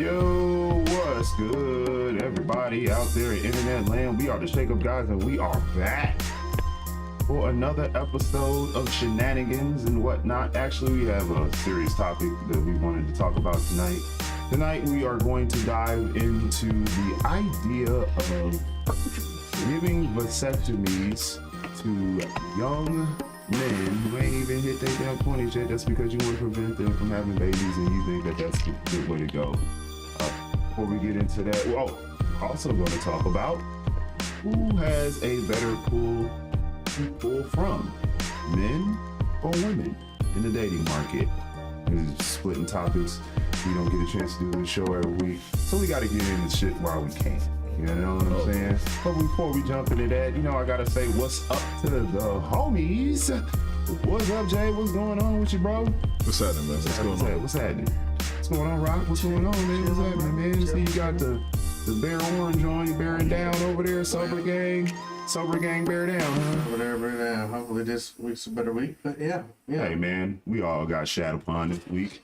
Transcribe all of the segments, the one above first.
Yo, what's good, everybody out there in internet land? We are the Shake Up Guys, and we are back for another episode of shenanigans and whatnot. Actually, we have a serious topic that we wanted to talk about tonight. Tonight, we are going to dive into the idea of giving vasectomies to young men who ain't even hit their damn 20s yet. That's because you want to prevent them from having babies, and you think that that's the good way to go. Before we get into that, we're also going to talk about who has a better pull to pull from, men or women in the dating market. It's splitting topics. We don't get a chance to do this show every week, so we got to get into shit while we can. You know what I'm saying? But before we jump into that, I gotta say what's up to the homies. What's up, Jay? What's going on with you, bro? What's happening, man? What's happening? What's going on, Rock? What's going on, man? What's happening, man? See, you got the bear orange on, you bearing down over there, sober gang, bear down, huh? Over there, bear down. Hopefully this week's a better week, but yeah. Hey, man, we all got shat upon this week.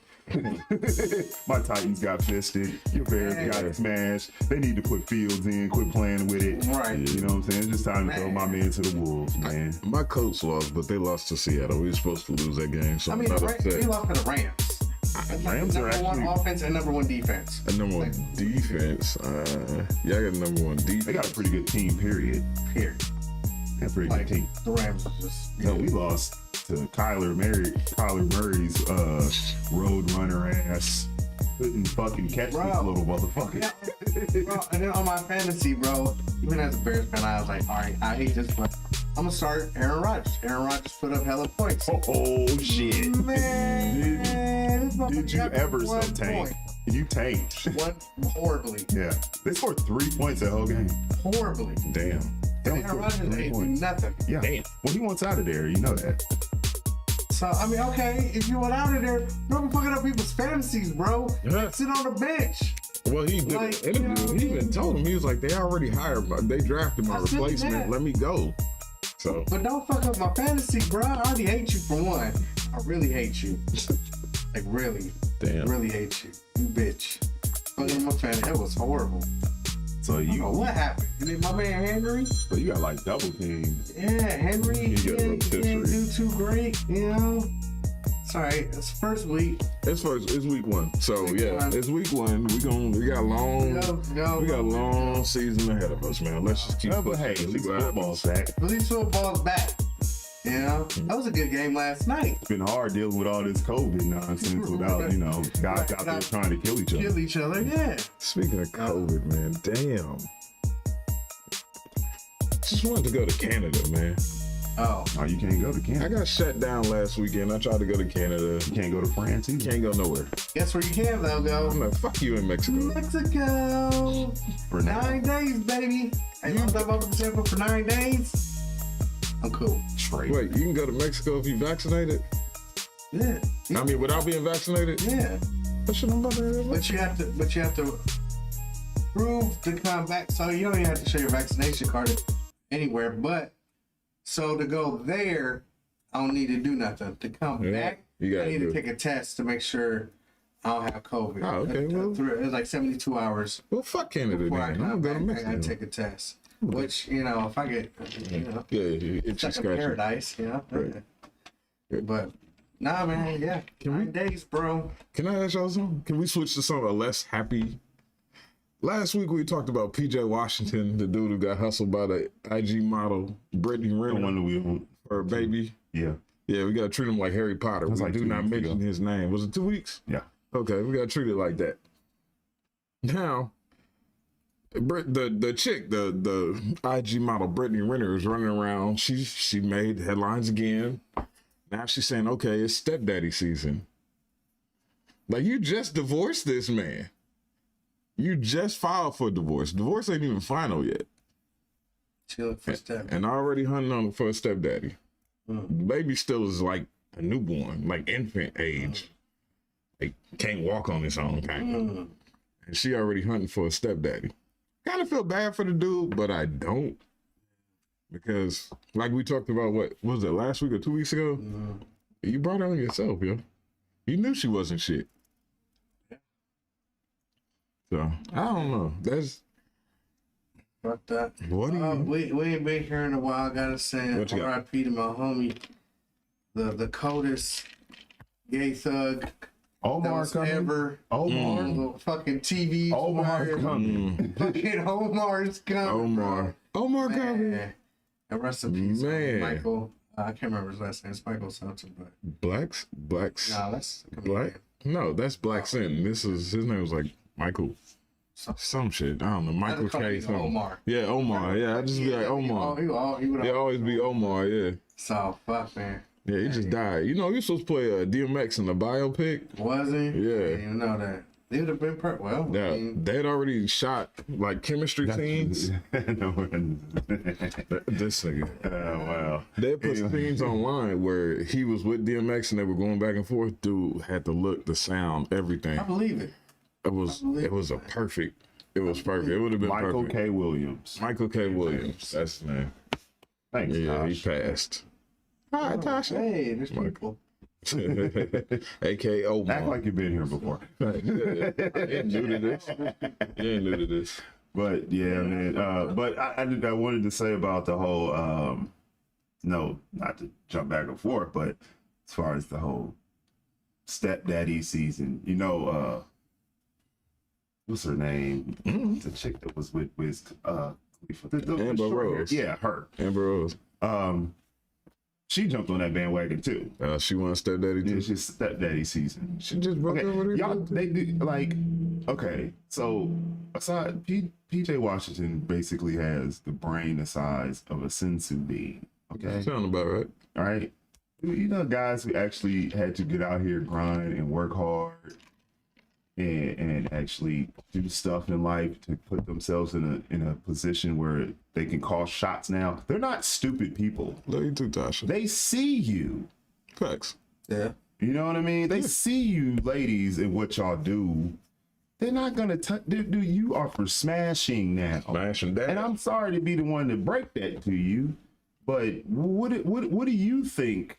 My Titans got fisted. Your Bears got smashed. They need to put Fields in, quit playing with it. Right. You know what I'm saying? It's just time to throw my man to the Wolves, man. My Colts lost, but they lost to Seattle. We were supposed to lose that game, so I mean, they lost to the Rams. Rams are number one offense and number one defense. Number one defense. Yeah, I got number one defense. They got a pretty good team, period. That's a pretty good team. The Rams are just... No, we lost to Kyler Murray's road runner ass couldn't fucking catch this little motherfucker. Yeah, bro, and then on my fantasy, bro, even as a Bears fan, I was like, all right, I hate this, but I'm gonna start Aaron Rodgers. Aaron Rodgers put up hella points. Oh shit. Man, did you ever so tank? You tanked. One horribly. Yeah. They scored 3 points that whole game. Horribly. Damn. Aaron Rodgers ain't do nothing. Yeah. Damn. Well, he wants out of there. You know that. So, I mean, okay, if you want out of there, don't be fucking up people's fantasies, bro. Yeah. Sit on the bench. Well, he did an interview. He even told him, he was like, they already hired, they drafted my replacement. Let me go. So. But don't fuck up my fantasy, bro. I already hate you for one. I really hate you. Like, really. Damn. Really hate you. You bitch. Fucking my fantasy. That was horrible. So you. Oh, what happened? And then my man Henry. So you got like double teams. Yeah, Henry. He didn't do too great, you know. It's alright. It's first week. It's week one. So it's week one. We got a long season ahead of us, man. Let's just keep pushing. Hey, at least football's back. At least football's back. You know, that was a good game last night. It's been hard dealing with all this COVID nonsense without, guys out there trying to kill each other. Yeah. Speaking of COVID, man, damn. Just wanted to go to Canada, man. Oh, you can't go to Canada. I got shut down last weekend. I tried to go to Canada. You can't go to France either. Can't go nowhere. Guess where you can though, go? I'm like, fuck you in Mexico. Mexico. For 9 days, baby. Hey, I'm up in Tampa for 9 days. I'm cool. Straight. Wait, you can go to Mexico if you vaccinated? Yeah. I mean, without being vaccinated? Yeah. What shit I'm about to do? But you have to prove to come back. So you don't even have to show your vaccination card anywhere. But so to go there, I don't need to do nothing. To come back, I need to take a test to make sure I don't have COVID. Oh, okay. It's like 72 hours. Well, fuck Canada then. I'm gonna go to Mexico. I gotta take a test. Which, if I get, it's like a paradise, Right. But, nah, man, yeah. 9 days, bro. Can I ask y'all something? Can we switch to something less happy? Last week we talked about PJ Washington, the dude who got hustled by the IG model Brittany Renner for a baby. Yeah. Yeah, we gotta treat him like Harry Potter. We do not mention his name. Was it 2 weeks? Yeah. Okay, we gotta treat it like that. Now, the chick, the IG model Brittany Renner is running around. She made headlines again. Now she's saying, okay, it's stepdaddy season. Like, you just divorced this man. You just filed for divorce. Divorce ain't even final yet. She looked for stepdaddy. And already hunting on for a stepdaddy. The baby still is like a newborn, like infant age. Like, can't walk on his own, kind of. And she already hunting for a stepdaddy. Kind of feel bad for the dude, but I don't. Because, like we talked about, what was it, last week or 2 weeks ago? You brought it on yourself, yo. You knew she wasn't shit. So I don't know. That's Fuck that. what do you? We ain't been here in a while. I gotta say What you got? R.I.P. to my homie, the coldest gay thug that Omar was coming. ever Omar. on the fucking TV. Omar's coming. Fucking Omar's coming. Omar coming. Man. And rest in peace, Man. Michael. I can't remember his last name. It's Michael something, but Blacks. no, that's Black? No, that's Black Sin. This is his name was like Michael. Some shit. I don't know. Michael K. something. Omar. Yeah, Omar. Yeah, I just be like Omar. He would It always be Omar. Yeah. So fuck, man. Yeah, he just died. You know, he was supposed to play DMX in the biopic. Was he? Yeah. I didn't even know that. They would have been well. Yeah, I mean, they had already shot like chemistry scenes. This nigga. Wow. They put scenes online where he was with DMX and they were going back and forth. Dude had the look, the sound, everything. I believe it. It was perfect. It was perfect. It would have been Michael perfect. K. Williams. Michael K. Williams. That's his name. Thanks, Yeah, Josh. he passed. Hi, Tasha. Hey, there's people. AKA Omar. Act like you've been here before. You ain't new to this. You ain't new to this. But yeah, man. But I wanted to say about the whole. No, not to jump back and forth, but as far as the whole stepdaddy season, you know, what's her name? The chick that was with the Amber short hair. Rose. Yeah, her. Amber Rose. She jumped on that bandwagon too. She won stepdaddy too. It's just stepdaddy season. She just broke Okay, up with her. y'all, they do like. Okay, so aside, PJ Washington basically has the brain the size of a sensu bean. Okay, Sound about right. all right. You know, guys who actually had to get out here, grind, and work hard, and actually do stuff in life to put themselves in a position where they can call shots. Now, they're not stupid people. Love you too, Tasha. They see you. Facts. Yeah. You know what I mean? They see you, ladies, and what y'all do. They're not gonna touch. Dude, you are for smashing now. Smashing that. And I'm sorry to be the one to break that to you, but what do you think?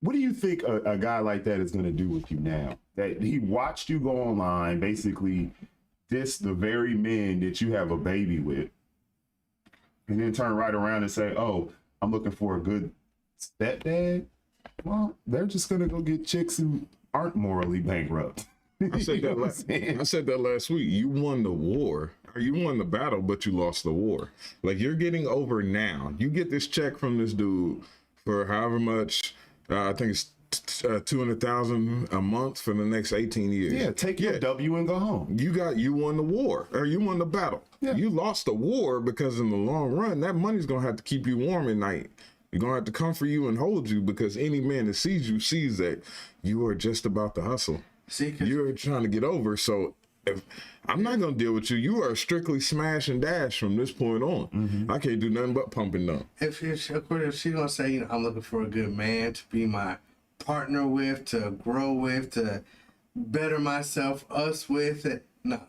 What do you think a guy like that is gonna do with you now? That he watched you go online, basically diss the very men that you have a baby with, and then turn right around and say, "Oh, I'm looking for a good stepdad." Well, they're just gonna go get chicks who aren't morally bankrupt. I said You know that. what I'm saying? I said that last week. You won the war, or you won the battle, but you lost the war. Like you're getting over now. You get this check from this dude for however much. I think it's 200,000 a month for the next 18 years. Yeah, take your W and go home. You won the war, or you won the battle. Yeah. You lost the war because in the long run, that money's gonna have to keep you warm at night. You're gonna have to comfort you and hold you because any man that sees you sees that you are just about to hustle. See, 'cause You're trying to get over. So if I'm not gonna deal with you, you are strictly smash and dash from this point on. I can't do nothing but pumping up. if she gonna say, you know, I'm looking for a good man to be my partner with, to grow with, to better myself, us with, no,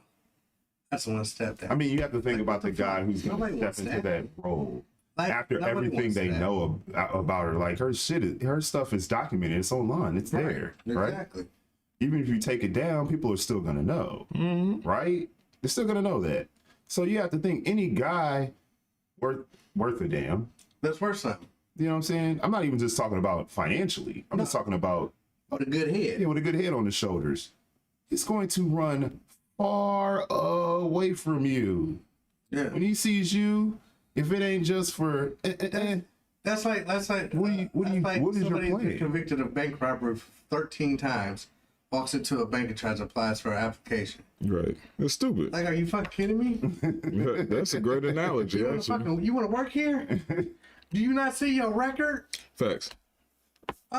that's one step down. I mean, you have to think about the guy who's going Nobody to wants step into that. that role Like, after nobody everything wants they that. know about her. Like her her stuff is documented. It's online. It's there, right? Exactly. Even if you take it down, people are still going to know, right? They're still going to know that. So you have to think any guy worth a damn. That's worth something. You know what I'm saying? I'm not even just talking about financially. I'm just talking about With a good head. with a good head on his shoulders. He's going to run far away from you. Yeah. When he sees you, if it ain't just for That's like What is your somebody plan? that's convicted of bank robbery 13 times walks into a bank and tries to apply for an application. Right. It's stupid. Like, are you fucking kidding me? That's a great analogy. You Actually. want to work here? Do you not see your record? Facts.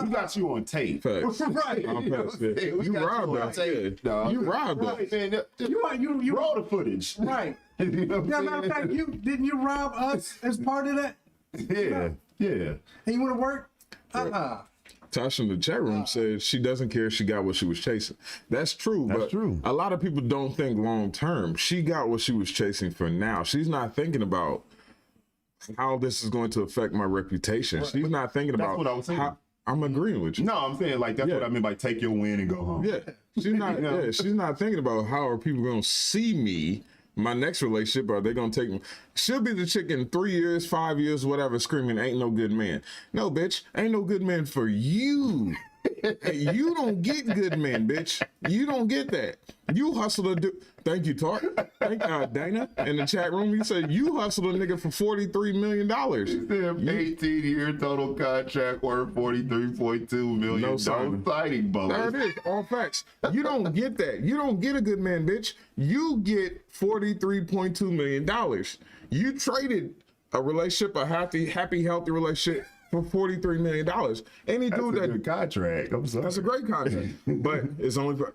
we got you on tape. Facts. Right. I'm past it. We You got robbed on us. tape, Yeah. dog. You robbed us. Right, man. You roll the footage. right. You know what Yeah, I'm matter of fact, didn't you rob us as part of that? saying? Yeah. And you want to work? Tasha in the chat room said she doesn't care if she got what she was chasing. That's true, That's but true. a lot of people don't think long term. She got what she was chasing for now. She's not thinking about how this is going to affect my reputation. She's not thinking about what I was saying. I'm agreeing with you. No, I'm saying like that's Yeah. what I mean by take your win and go home. Yeah, she's not. know? Yeah, she's not thinking about how are people gonna see me. My next relationship, are they gonna take me? She'll be the chick in 3 years, 5 years, whatever, screaming, "Ain't no good man." No, bitch, ain't no good man for you. Hey, you don't get good men, bitch. You don't get that. You hustle to do. Thank you, Tark. Thank Dana in the chat room. He said you hustled a nigga for $43 million. 18-year total contract worth $43.2 million. No signing. Signing bonus. There it is, all facts. You don't get that. You don't get a good man, bitch. You get $43.2 million. You traded a relationship, a happy, healthy relationship for $43 million. Any That's dude a that good contract. I'm sorry. that's a great contract, but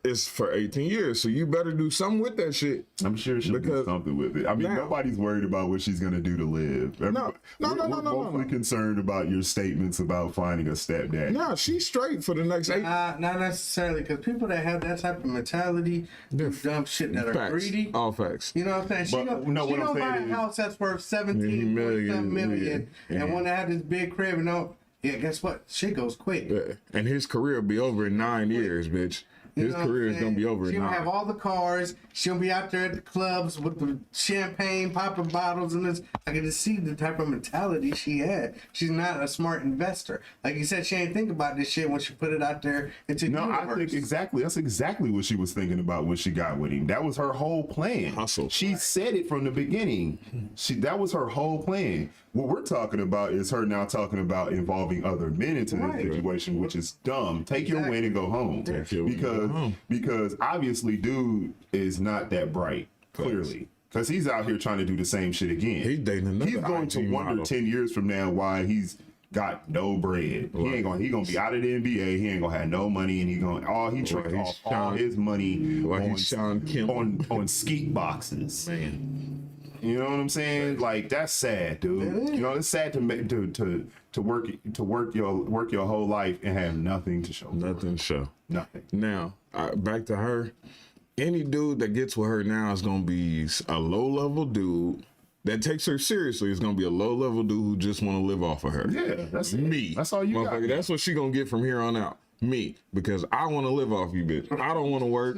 it's for 18 years. So you better do something with that shit. I'm sure she'll do Because something with it. I mean, now- nobody's worried about what she's gonna do to live. No. We're mostly concerned about your statements about finding a stepdad. Nah, she's straight for the next 8. Not necessarily, because people that have that type of mentality do dumb shit that are Facts. greedy. All facts. You know what I'm saying? She But, gonna, no, she what I'm gonna buy saying a is- house that's worth 17 million, yeah. and want to have this big crib, and all. Yeah, guess what? Shit goes quick. Yeah. And his career will be over in 9 years, bitch. You His know what career I'm is gonna be saying? over in She'll 9. have all the cars. She'll be out there at the clubs with the champagne, popping bottles, and this. I can just see the type of mentality she had. She's not a smart investor. Like you said, she ain't think about this shit when she put it out there into the No, I universe. think exactly. That's exactly what she was thinking about when she got with him. That was her whole plan. Hustle. She said it from the beginning. That was her whole plan. What we're talking about is her now talking about involving other men into this Right. situation, which is dumb. Take your win and go home. Take your win and go home. Because obviously, dude is not that bright. Clearly. Because he's out here trying to do the same shit again. He's dating another He's going to IG wonder model. 10 years from now why he's got no bread. He ain't gonna be out of the NBA. He ain't gonna have no money, and he tricked he's off all Sean- his money Why on, he's Sean Kemp. on skeet boxes. Man. You know what I'm saying? Like that's sad, dude. You know it's sad to make to work your whole life and have nothing to show. for it. Nothing show. Nothing. Now, back to her. Any dude that gets with her now is gonna be a low-level dude that takes her seriously. Is gonna be a low-level dude who just want to live off of her. Yeah, that's it. Me. That's all you got. Motherfucker, that's what she gonna get from here on out. Me, because I want to live off you, bitch. I don't want to work.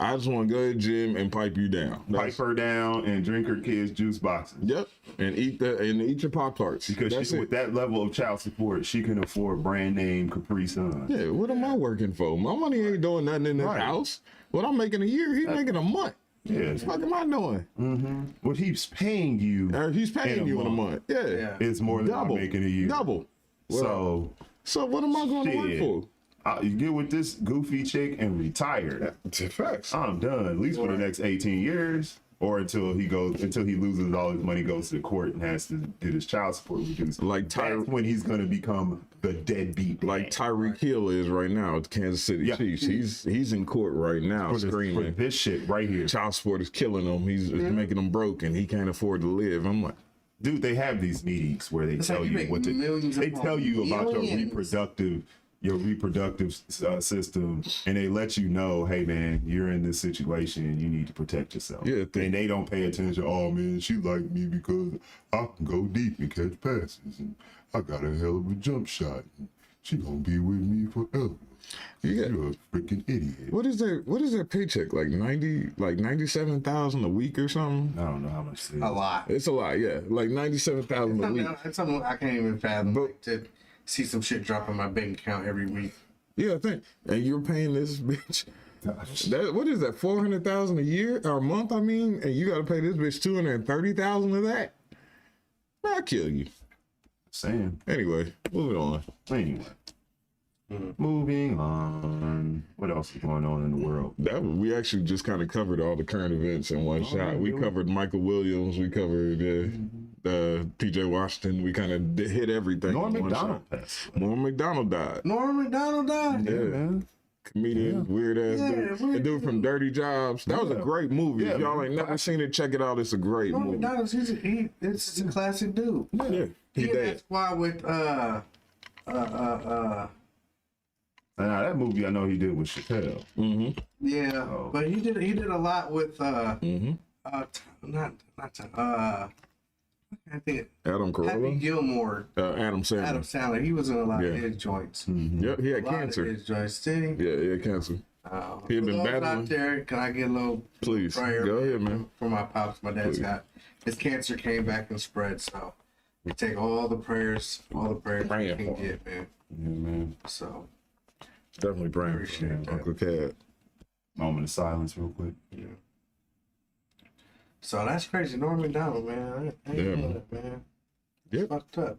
I just want to go to the gym and pipe you down. Pipe her down and drink her kids' juice boxes. Yep, and eat your Pop-Tarts. Because That's she, it. with that level of child support, she can afford brand name Capri Sun. Yeah, what am I working for? My money ain't doing nothing in this Right. house. What I'm making a year, he's making a month. Yeah. What the fuck am I doing? What he's paying you He's paying you in a month. Yeah. is more than Double. I'm making a year. Double. So So what am I going to work Shit. for? you get with this goofy chick and retire. Facts. I'm done, at least for the next 18 years, or until he loses all his money, goes to the court and has to get his child support reduced. Like That's when he's gonna become the deadbeat. dad. Like Tyreek Hill is right now at the Kansas City Yeah. Chiefs. He's in court right now for screaming. this shit right here. Child support is killing him. He's making him broke and he can't afford to live. I'm like, Dude, they have these meetings where they tell like you you make what to. millions They upon tell you about millions. your reproductive system, and they let you know, hey man, you're in this situation and you need to protect yourself. Yeah, and they don't pay attention. Oh man, she like me because I can go deep and catch passes, and I got a hell of a jump shot. And she gonna be with me forever. Yeah. You're a freaking idiot. what is their paycheck? Like 97,000 a week or something? I don't know how much it is. A lot. It's a lot, yeah. Like 97,000 a week. It's something I can't even fathom. But- Like, to see some shit drop in my bank account every week. Yeah, I think. And you're paying this bitch. What is that? 400,000 a year or a month? I mean, and you got to pay this bitch 230,000 of that. I'll kill you. Saying. Anyway, moving on. Anyway. Moving on. What else is going on in the world? We actually just kind of covered all the current events in one shot. We covered Michael Williams. We covered P.J. Washington. We kind of hit everything. Norm in one McDonald shot. passed. Norm McDonald died. Norm McDonald died. Yeah. Man. Comedian, weird ass Yeah, dude. weird The dude from Dirty Jobs. That was a great movie. Yeah, If y'all man. ain't never seen it, check it out. It's a great Norm movie. McDonald, it's a classic dude. Yeah, he He in that dead. squad with Now that movie I know he did with Chappelle. yeah, Oh. but he did a lot with Mm-hmm. not I think Adam Happy Carolla, Gilmore, Adam Sandler. Adam Sandler, he was in a lot of Yeah. his joints. Yep, he had A lot cancer. of his joints, did he? Yeah, he had cancer. He had For been those battling. out there, can I get a little Please, prayer go ahead, man. for my pops? My dad's Please. got his cancer came back and spread, so we take all the prayers we Praying can for him. get, man. Yeah, man. So Definitely praying for Appreciate him, that. Uncle Cad. Moment of silence, real quick. yeah. So that's crazy. Norm McDonald, man. I ain't Yeah, know man. that, man. Yep. Fucked up.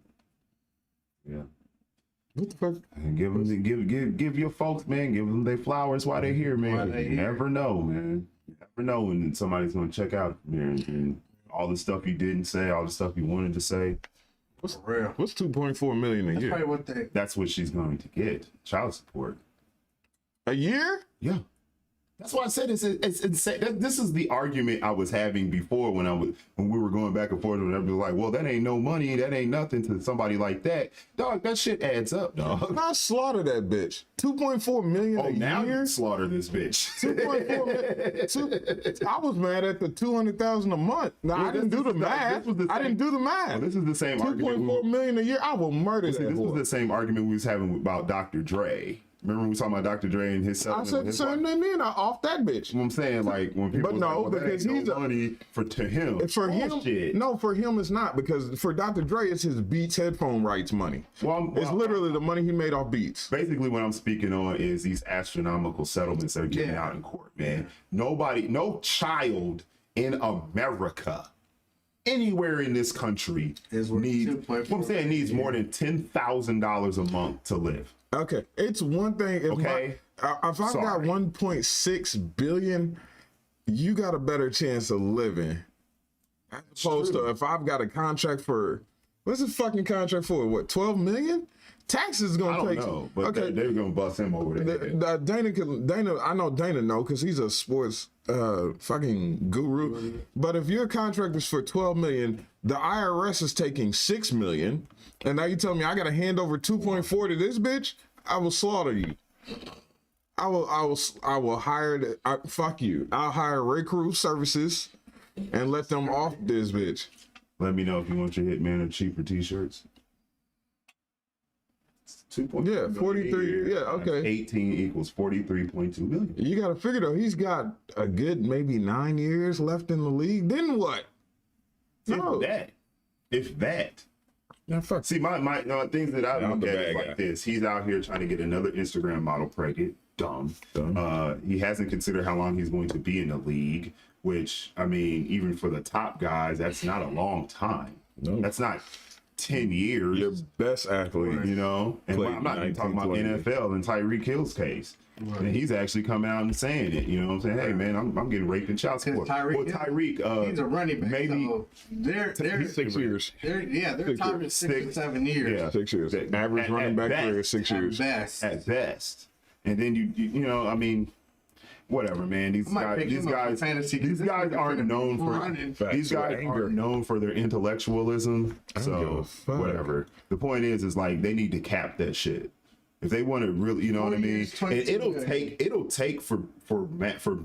Yeah. What the fuck? And give your folks, man, give them their flowers while they're here, man. While they You here. never know, man. You never know when somebody's gonna check out there and all the stuff you didn't say, all the stuff you wanted to say. For real. What's 2.4 million a That's year? probably what they. That's what she's going to get. Child support. A year? Yeah. That's why I said it's insane. This is the argument I was having before when we were going back and forth. And everybody was like, "Well, that ain't no money. That ain't nothing to somebody like that." Dog, that shit adds up, dog. I slaughter that bitch. 2.4 million Oh, a now year. you slaughter this bitch. 2.4 million. I was mad at the 200,000 a month. Now Yeah, I didn't this do the is the- math. this was the I didn't do the math. Well, this is the same argument. 2.4 million a year. I will murder See, that. this was whore. the same argument we was having about Dr. Dre. Remember when we was talking about Dr. Dre and his I settlement? said with the his same wife? thing then. I off that bitch. What I'm saying, like when people But was no, like, well, that because ain't he's no a- money to him. For him, Bullshit. no, for him it's not, because for Dr. Dre it's his Beats headphone rights money. It's literally the money he made off Beats. Basically, what I'm speaking on is these astronomical settlements that are getting out in court, man. No child in America, anywhere in this country, Is worth needs. 2.4 What I'm saying needs more than $10,000 a month to live. Okay, it's one thing if Okay. if I've got Sorry. 1.6 billion, you got a better chance of living. As opposed to if I've got a contract for what's the fucking contract for? What, 12 million? Taxes is I gonna don't take. know, but okay, they're gonna bust him over there. Dana, I know Dana know because he's a sports fucking guru. But if your contract is for 12 million, the IRS is taking 6 million, and now you tell me I got to hand over 2.4 to this bitch? I will slaughter you. I will hire. Fuck you. I'll hire Recruit Services and let them off this bitch. Let me know if you want your Hitman or cheaper T-shirts. 2.4 Yeah, million 43, a year yeah, times okay. 18 equals 43.2 million. You got to figure though, he's got a good maybe 9 years left in the league. Then what? No. If that. Yeah, fuck. See, my things that I I'm look the at bad is guy. like this. He's out here trying to get another Instagram model pregnant. Dumb. He hasn't considered how long he's going to be in the league, which, I mean, even for the top guys, that's not a long time. No. That's not 10 years. Your best athlete. You know, and Played I'm not even talking 19, about 20. NFL and Tyreek Hill's case. And he's actually come out and saying it. You know what I'm saying? Hey, man, I'm getting raped in child support. Tyreek, He's a running back. maybe So they're 6 years. they're talking 6 or 7 years. Yeah. 6 years. Average At running back best. career is 6 years. Best. at best. And then you know, I mean, whatever, man. These might pick him up for fantasy, 'cause these this guys nigga aren't finna known be for running. these guys Anger. aren't known for their intellectualism. don't give a So fuck. whatever. The point is like they need to cap that shit. If they want to really, you know what I mean, and 22 it'll take for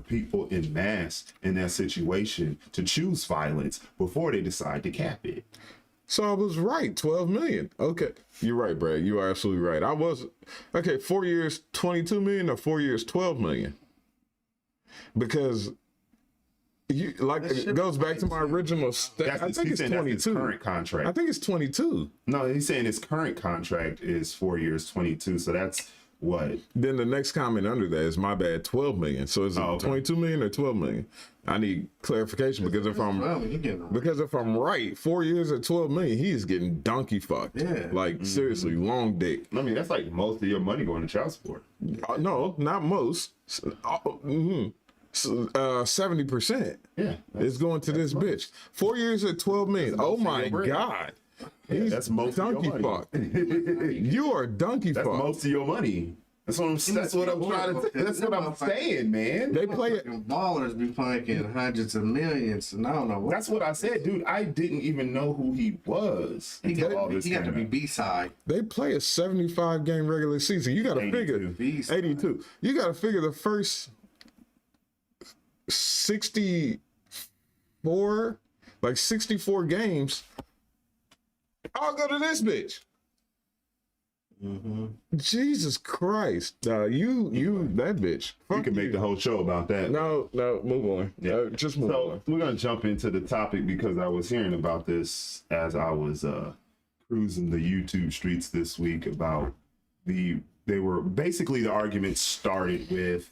people in mass in that situation to choose violence before they decide to cap it. So I was right, 12 million. Okay. You're right, Brad. You are absolutely right. I was, okay, 4 years, 22 million or 4 years, 12 million. Because you like That it shit goes back to makes my sense. original stat. I think He's it's saying that's his 22. current contract. I think it's 22. No, he's saying his current contract is 4 years, 22. So that's what? Then the next comment under that is my bad, 12 million. So is it Oh, okay. 22 million or 12 million? I need clarification because if I'm Well, you getting because if I'm right, 4 years at 12 million, he is getting donkey fucked. Yeah. Like seriously, long dick. I mean, that's like most of your money going to child support. No, not most. 70% Yeah, is going to this bitch. 4 years at 12 million. Oh most of my your bread. God. Yeah, that's most of donkey your money. fucked. You are donkey That's fucked. most of your money. That's what I'm trying to. That's what I'm saying, man. They play it. Fucking ballers be playing hundreds of millions, and I don't know what. That's what I said, dude. I didn't even know who he was. He until got, all this he got to came be out. B-side. They play a 75 game regular season. You got to 82. figure 82. You got to figure the first 64 games. I'll go to this bitch. Mm-hmm. Jesus Christ. You that bitch. We Fuck can make you. the whole show about that. No, move on. Yeah. Just move So on. we're gonna jump into the topic because I was hearing about this as I was cruising the YouTube streets this week about the argument started with,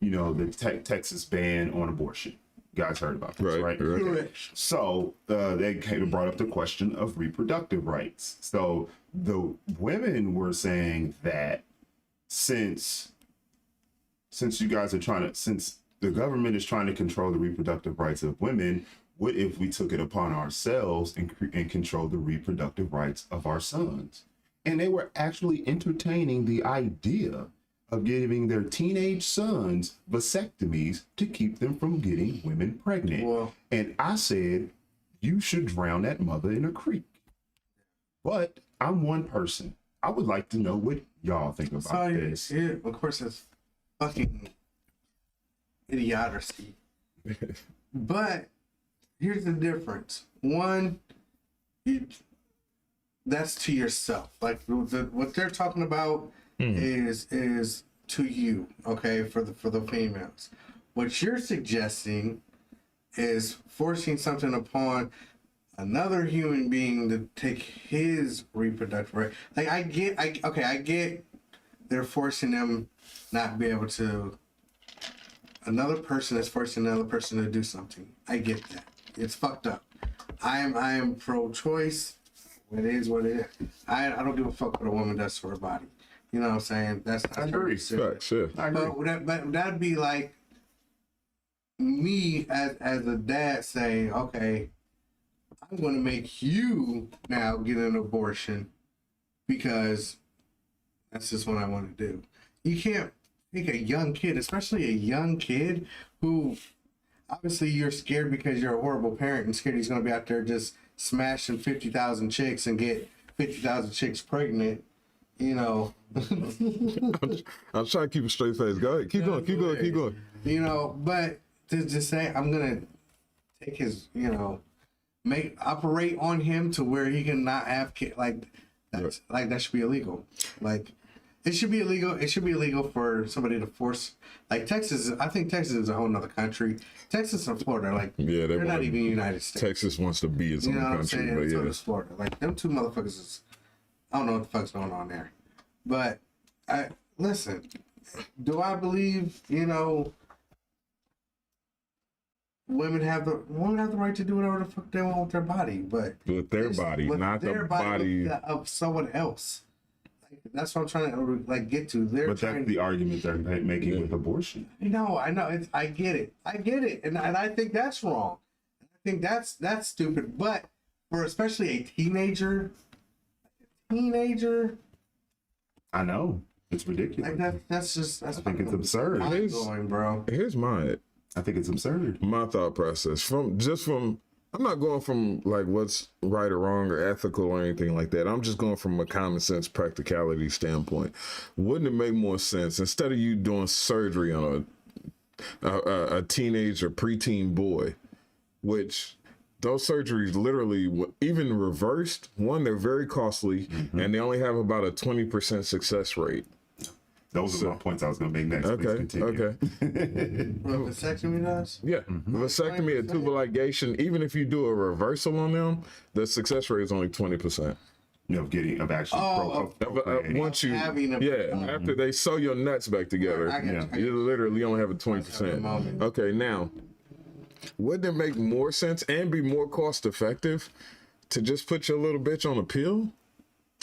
you know, the Texas ban on abortion. You guys heard about this, right? Correct. So they brought up the question of reproductive rights. So the women were saying that since you guys are since the government is trying to control the reproductive rights of women, what if we took it upon ourselves and control the reproductive rights of our sons? And they were actually entertaining the idea of giving their teenage sons vasectomies to keep them from getting women pregnant. Well, And I said, you should drown that mother in a creek. But I'm one person. I would like to know what y'all think about this. of course, it's fucking idiocy. But here's the difference. One, that's to yourself. Like what they're talking about is to you, okay, for the females. What you're suggesting is forcing something upon another human being to take his reproductive right. Like I get they're forcing them not be able to. Another person is forcing another person to do something. I get that. It's fucked up. I am pro-choice. It is what it is. I don't give a fuck what a woman does to her body. You know what I'm saying? That's I agree. Facts, yeah. I agree. But that'd be like me as a dad saying, okay, I'm going to make you now get an abortion because that's just what I want to do. You can't make a young kid, especially a young kid who obviously you're scared because you're a horrible parent and scared he's going to be out there just smashing 50,000 chicks and get 50,000 chicks pregnant. You know, I'm trying to keep a straight face. Go ahead. Keep going. You know, but to just say I'm gonna take his, you know, operate on him to where he can not have kids, like that's like that should be illegal. Like it should be illegal. It should be illegal for somebody to force, like Texas. I think Texas is a whole nother country. Texas and Florida, like they're not even United States. Texas wants to be its You own know what I'm country, saying? but So yeah. does Florida. Like them two motherfuckers is, I don't know what the fuck's going on there. But listen, do I believe, you know, women have the right to do whatever the fuck they want with their body, but With their body, with not the their body. of someone else. Like, that's what I'm trying to like get to. But that's the argument they're making with abortion. I know. I get it, and I think that's wrong. I think that's stupid. But for especially a teenager, I know. It's ridiculous. like that's I think it's absurd. mind-blowing, bro. Here's my I think it's absurd. thought process. From I'm not going from like what's right or wrong or ethical or anything like that. I'm just going from a common sense practicality standpoint. Wouldn't it make more sense instead of you doing surgery on a teenage or preteen boy, which those surgeries literally, even reversed, one, they're very costly, and they only have about a 20% success rate. Those are my points I was going to make next. Please Okay. continue. What vasectomy does? Yeah, vasectomy and tubal ligation, even if you do a reversal on them, the success rate is only 20%. Of actually Once you, having after they sew your nuts back together, I got you literally only have a 20%. moment. Okay, now, wouldn't it make more sense and be more cost effective to just put your little bitch on a pill?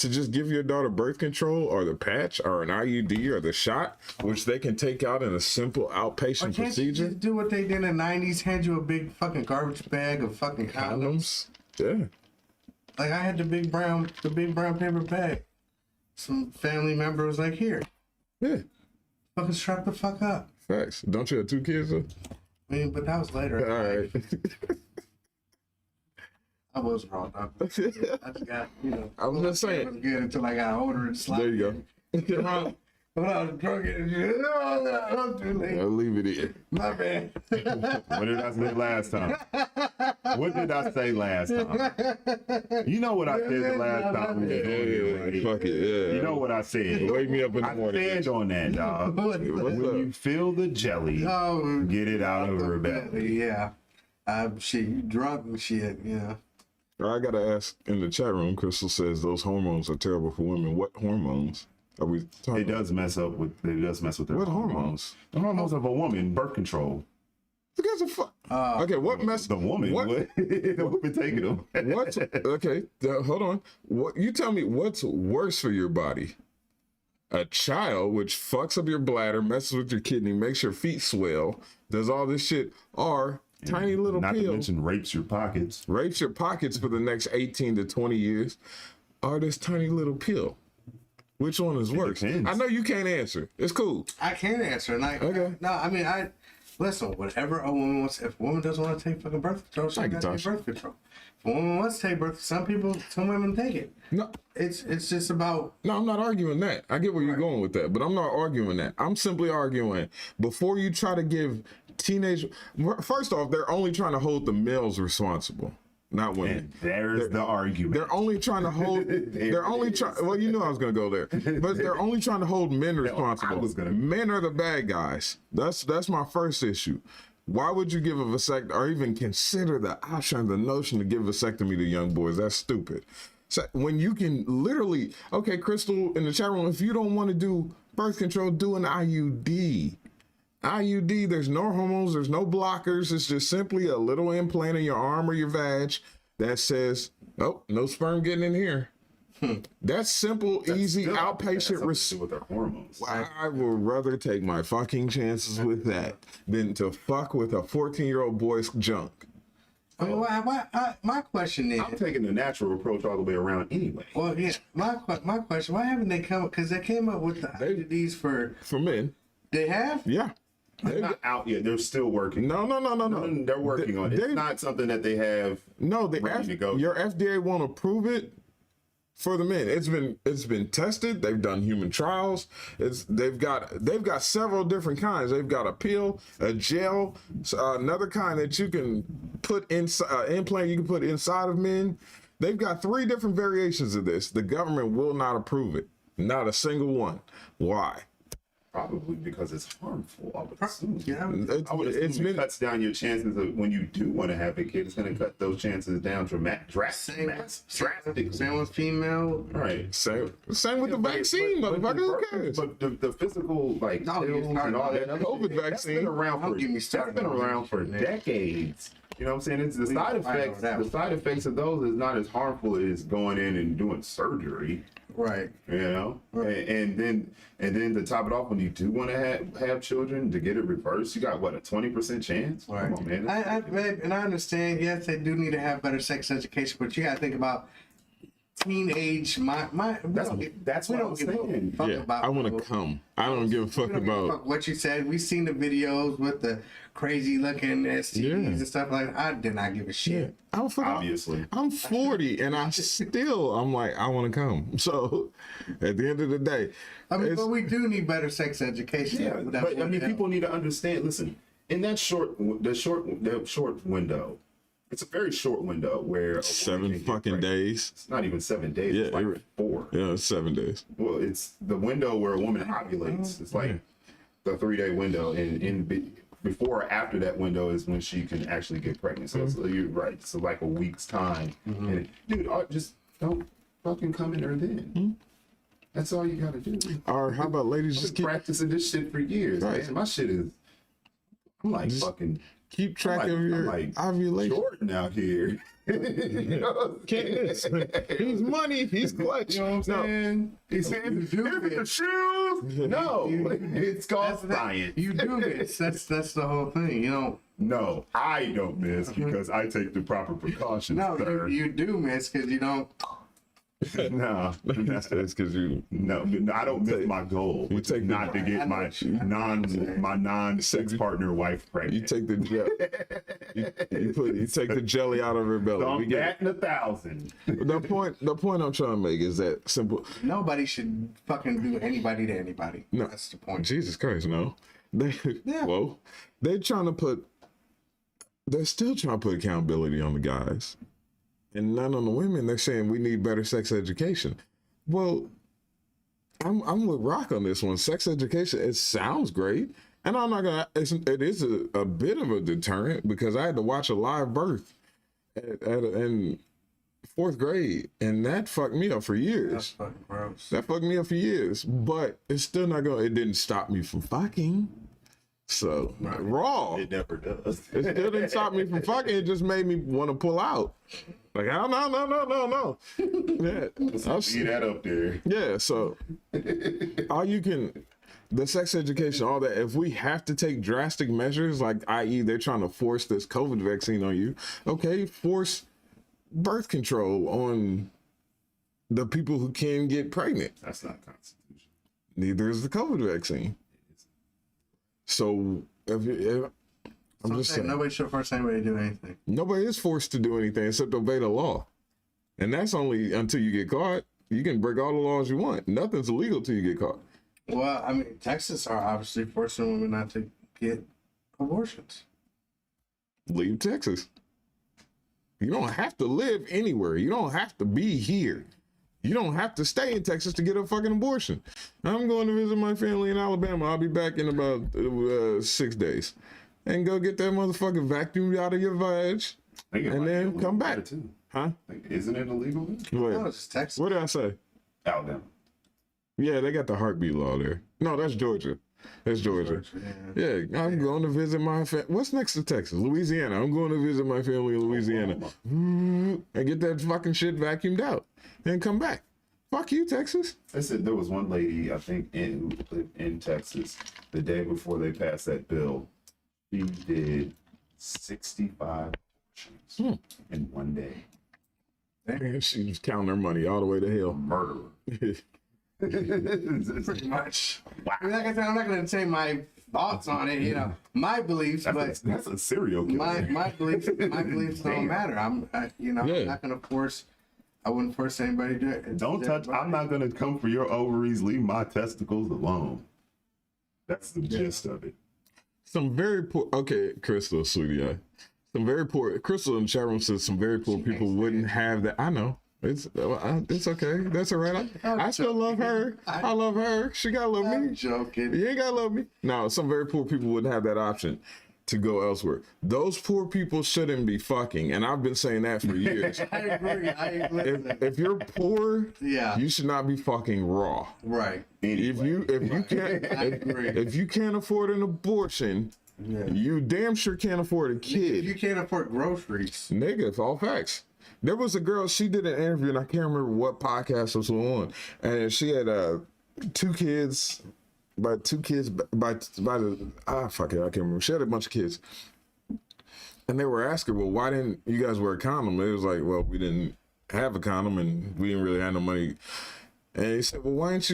To just give your daughter birth control or the patch or an IUD or the shot, which they can take out in a simple outpatient Can't you procedure? just do what they did in the 90s, hand you a big fucking garbage bag of fucking condoms? Yeah. Like I had the big brown paper bag. Some family member was like, here, Yeah. fucking strap the fuck up. Facts. Don't you have 2 kids? Though? I mean, but that was later. All right. I was wrong. I just got, you know. I was just saying. It was good until I got older and sloppy. There you go. Drunk. When I was drunk, I'm too late. I'll leave it in. My bad. What did I say last time? What did I say last time? You know what I said the last time we was on here, right? Fuck it, yeah. You know what I said. Wake me up in the I morning. stand on that, dog. What's When up? you feel the jelly, get it out of her belly. Yeah. Shit, you drunk and shit, yeah. I gotta ask in the chat room. Crystal says those hormones are terrible for women. What hormones are we talking It does mess up with. It does mess with their What hormones? The hormones of a woman, birth control. You guys are okay, what mess? The woman, What? the woman taking them. What's okay? Hold on. What you tell me? What's worse for your body? A child which fucks up your bladder, messes with your kidney, makes your feet swell, does all this shit, or tiny little Not to pill mention rapes your pockets. rapes your pockets for the next 18 to 20 years, or this tiny little pill? Which one is worse? depends. I know you can't answer. It's cool. I can't answer. And Okay. No, I mean, listen, whatever a woman wants, if a woman doesn't want to take fucking birth control, she I can got to take touch. birth control. If a woman wants to take birth, some women take it. No, It's just about, I'm not arguing that. I get where you're going with that, but I'm not arguing that. I'm simply arguing before you try to give first off, they're only trying to hold the males responsible, not women. And there's the argument. They're only trying to hold. They're only trying. Well, you know I was gonna go there, but they're only trying to hold men responsible. Men are the bad guys. That's my first issue. Why would you give a vasectomy or even consider the option, the notion to give vasectomy to young boys? That's stupid. So when you can literally, okay, Crystal in the chat room, if you don't want to do birth control, do an IUD. IUD, there's no hormones, there's no blockers. It's just simply a little implant in your arm or your vag that says, oh, no sperm getting in here. That's simple, easy, outpatient with their hormones. I would rather take my fucking chances with that than to fuck with a 14-year-old boy's junk. I mean, my question is, I'm taking the natural approach all the way around anyway. well, yeah, my question, why haven't they come, because they came up with the IUDs for men. They have? Yeah. They're not out yet. They're still working. No. They're working on it. It's not something that they have. No, ready to go. Your FDA won't approve it for the men. It's been tested. They've done human trials. They've got several different kinds. They've got a pill, a gel, another kind that you can put inside implant. You can put inside of men. They've got 3 different variations of this. The government will not approve it. Not a single one. Why? Probably because it's harmful. I would assume. Yeah, I would assume it cuts down your chances of when you do want to have a kid. It's going to cut those chances down drastically. Same with female. Right. Same with the vaccine, motherfucker. Who cares? But the physical, like, pills and all that COVID that's vaccine. been around for, Don't get me that's started been on around that for shit, man. decades. You know what I'm saying? It's the side effects. I know that. The side effects of those is not as harmful as going in and doing surgery. Right. You know, and then to top it off, when you do want to have children, to get it reversed, you got what, a 20% chance? Right. Come on, man. And I understand. Yes, they do need to have better sex education, but you got to think about teenage. That's what I'm saying. Yeah, I want to come. I don't give a fuck about what you said. We seen the videos with the crazy looking STDs and stuff like that. I did not give a shit. Obviously. I'm 40 and I'm like, I want to come. So at the end of the day, I mean, but we do need better sex education. Yeah, but I mean, people need to understand. Listen, in that short window, it's a very short window where 7 fucking days. It's not even 7 days. Yeah, it's like 4. Yeah, it's 7 days. Well, it's the window where a woman ovulates. It's like the 3-day window, and before or after that window is when she can actually get pregnant. So, so you're right. So like a week's time. And dude, just don't fucking come in her then. That's all you gotta do. Or how about ladies Just practicing this shit for years, man. My shit is. I'm like fucking. Keep track of your ovulation. Jordan out here. You know? He's money. He's clutch. You know what I'm saying? He's saying the shoes. No, it's called science. You do this. That's the whole thing. You know. No, I don't miss because I take the proper precautions. No, sir. you do miss because you don't. No, That's because you. no, I don't miss my goal, which is not to get my non-sex partner wife pregnant. You take the gel. you take the jelly out of her belly. So We I'm get batting 1,000. the point I'm trying to make is that simple. Nobody should fucking do anybody to anybody. No. That's the point. Jesus Christ, no. They're trying to put they're still trying to put accountability on the guys and none on the women. They're saying we need better sex education. Well, I'm with Rock on this one. Sex education, it sounds great. And I'm not gonna, it is a bit of a deterrent because I had to watch a live birth in 4th grade, and that fucked me up for years. That's fucking gross. That fucked me up for years, but it's still not gonna, it didn't stop me from fucking. So, raw. It never does. It still didn't stop me from fucking. It just made me want to pull out. Like, oh, no. Yeah. See that up there. Yeah, so all you can, the sex education, all that, if we have to take drastic measures, like i.e. they're trying to force this COVID vaccine on you, okay, force birth control on the people who can get pregnant. That's not constitutional. Neither is the COVID vaccine. So I'm just saying, nobody should force anybody to do anything. nobody is forced to do anything except obey the law. And that's only until you get caught. You can break all the laws you want. Nothing's illegal till you get caught. Well, I mean, Texas are obviously forcing women not to get abortions. Leave Texas. You don't have to live anywhere. You don't have to be here. You don't have to stay in Texas to get a fucking abortion. I'm going to visit my family in Alabama. I'll be back in about 6 days. And go get that motherfucker vacuumed out of your vag. And then come back. Too. Huh? Isn't it illegal? Wait, No, it's Texas. what did I say? Alabama. Yeah, they got the heartbeat law there. No, that's Georgia. That's Georgia. Yeah, I'm going to visit my family. What's next to Texas? Louisiana. I'm going to visit my family in Louisiana. And get that fucking shit vacuumed out. And come back. Fuck you, Texas. I said there was one lady, I think, in Texas, the day before they passed that bill. She did 65 abortions in one day. Man, she was counting her money all the way to hell. Murderer. Pretty much. Wow. I mean, like I said, I'm not going to say my thoughts on it, my beliefs, but That's a serial killer. my beliefs don't matter. I'm not going to force. I wouldn't force anybody to do it. Don't touch. I'm not going to come for your ovaries. Leave my testicles alone. That's the gist of it. Some very poor, okay, Crystal, sweetie, some very poor, Crystal in the chat room says some very poor people wouldn't have that. I know. It's okay. That's all right. I still love her. I love her. She gotta love I'm me. joking. You ain't gotta love me. No, some very poor people wouldn't have that option to go elsewhere. Those poor people shouldn't be fucking, and I've been saying that for years. I agree. If you're poor, Yeah. you should not be fucking raw. Right. If you can't I agree. if you can't afford an abortion, you damn sure can't afford a kid. If you can't afford groceries. Negative, all facts. There was a girl, she did an interview, and I can't remember what podcast was on, and she had 2 kids. Fuck it, I can't remember. She had a bunch of kids. And they were asking, well, why didn't you guys wear a condom? It was like, well, we didn't have a condom and we didn't really have no money. And he said, well, why didn't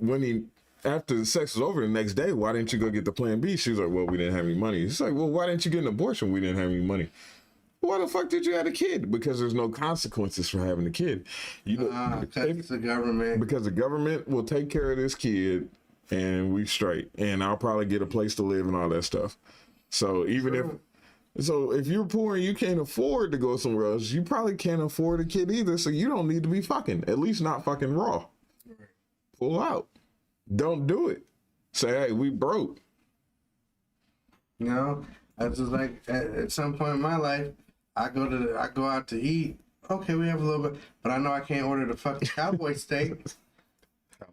you, after the sex was over the next day, why didn't you go get the plan B? She was like, well, we didn't have any money. He's like, well, why didn't you get an abortion? We didn't have any money. Why the fuck did you have a kid? Because there's no consequences for having a kid. Because the government. Because the government will take care of this kid and we straight. And I'll probably get a place to live and all that stuff. So if you're poor and you can't afford to go somewhere else, you probably can't afford a kid either. So you don't need to be fucking. At least not fucking raw. Pull out. Don't do it. Say, hey, we broke. I just like at some point in my life, I go out to eat. Okay, we have a little bit, but I know I can't order the fucking cowboy steak.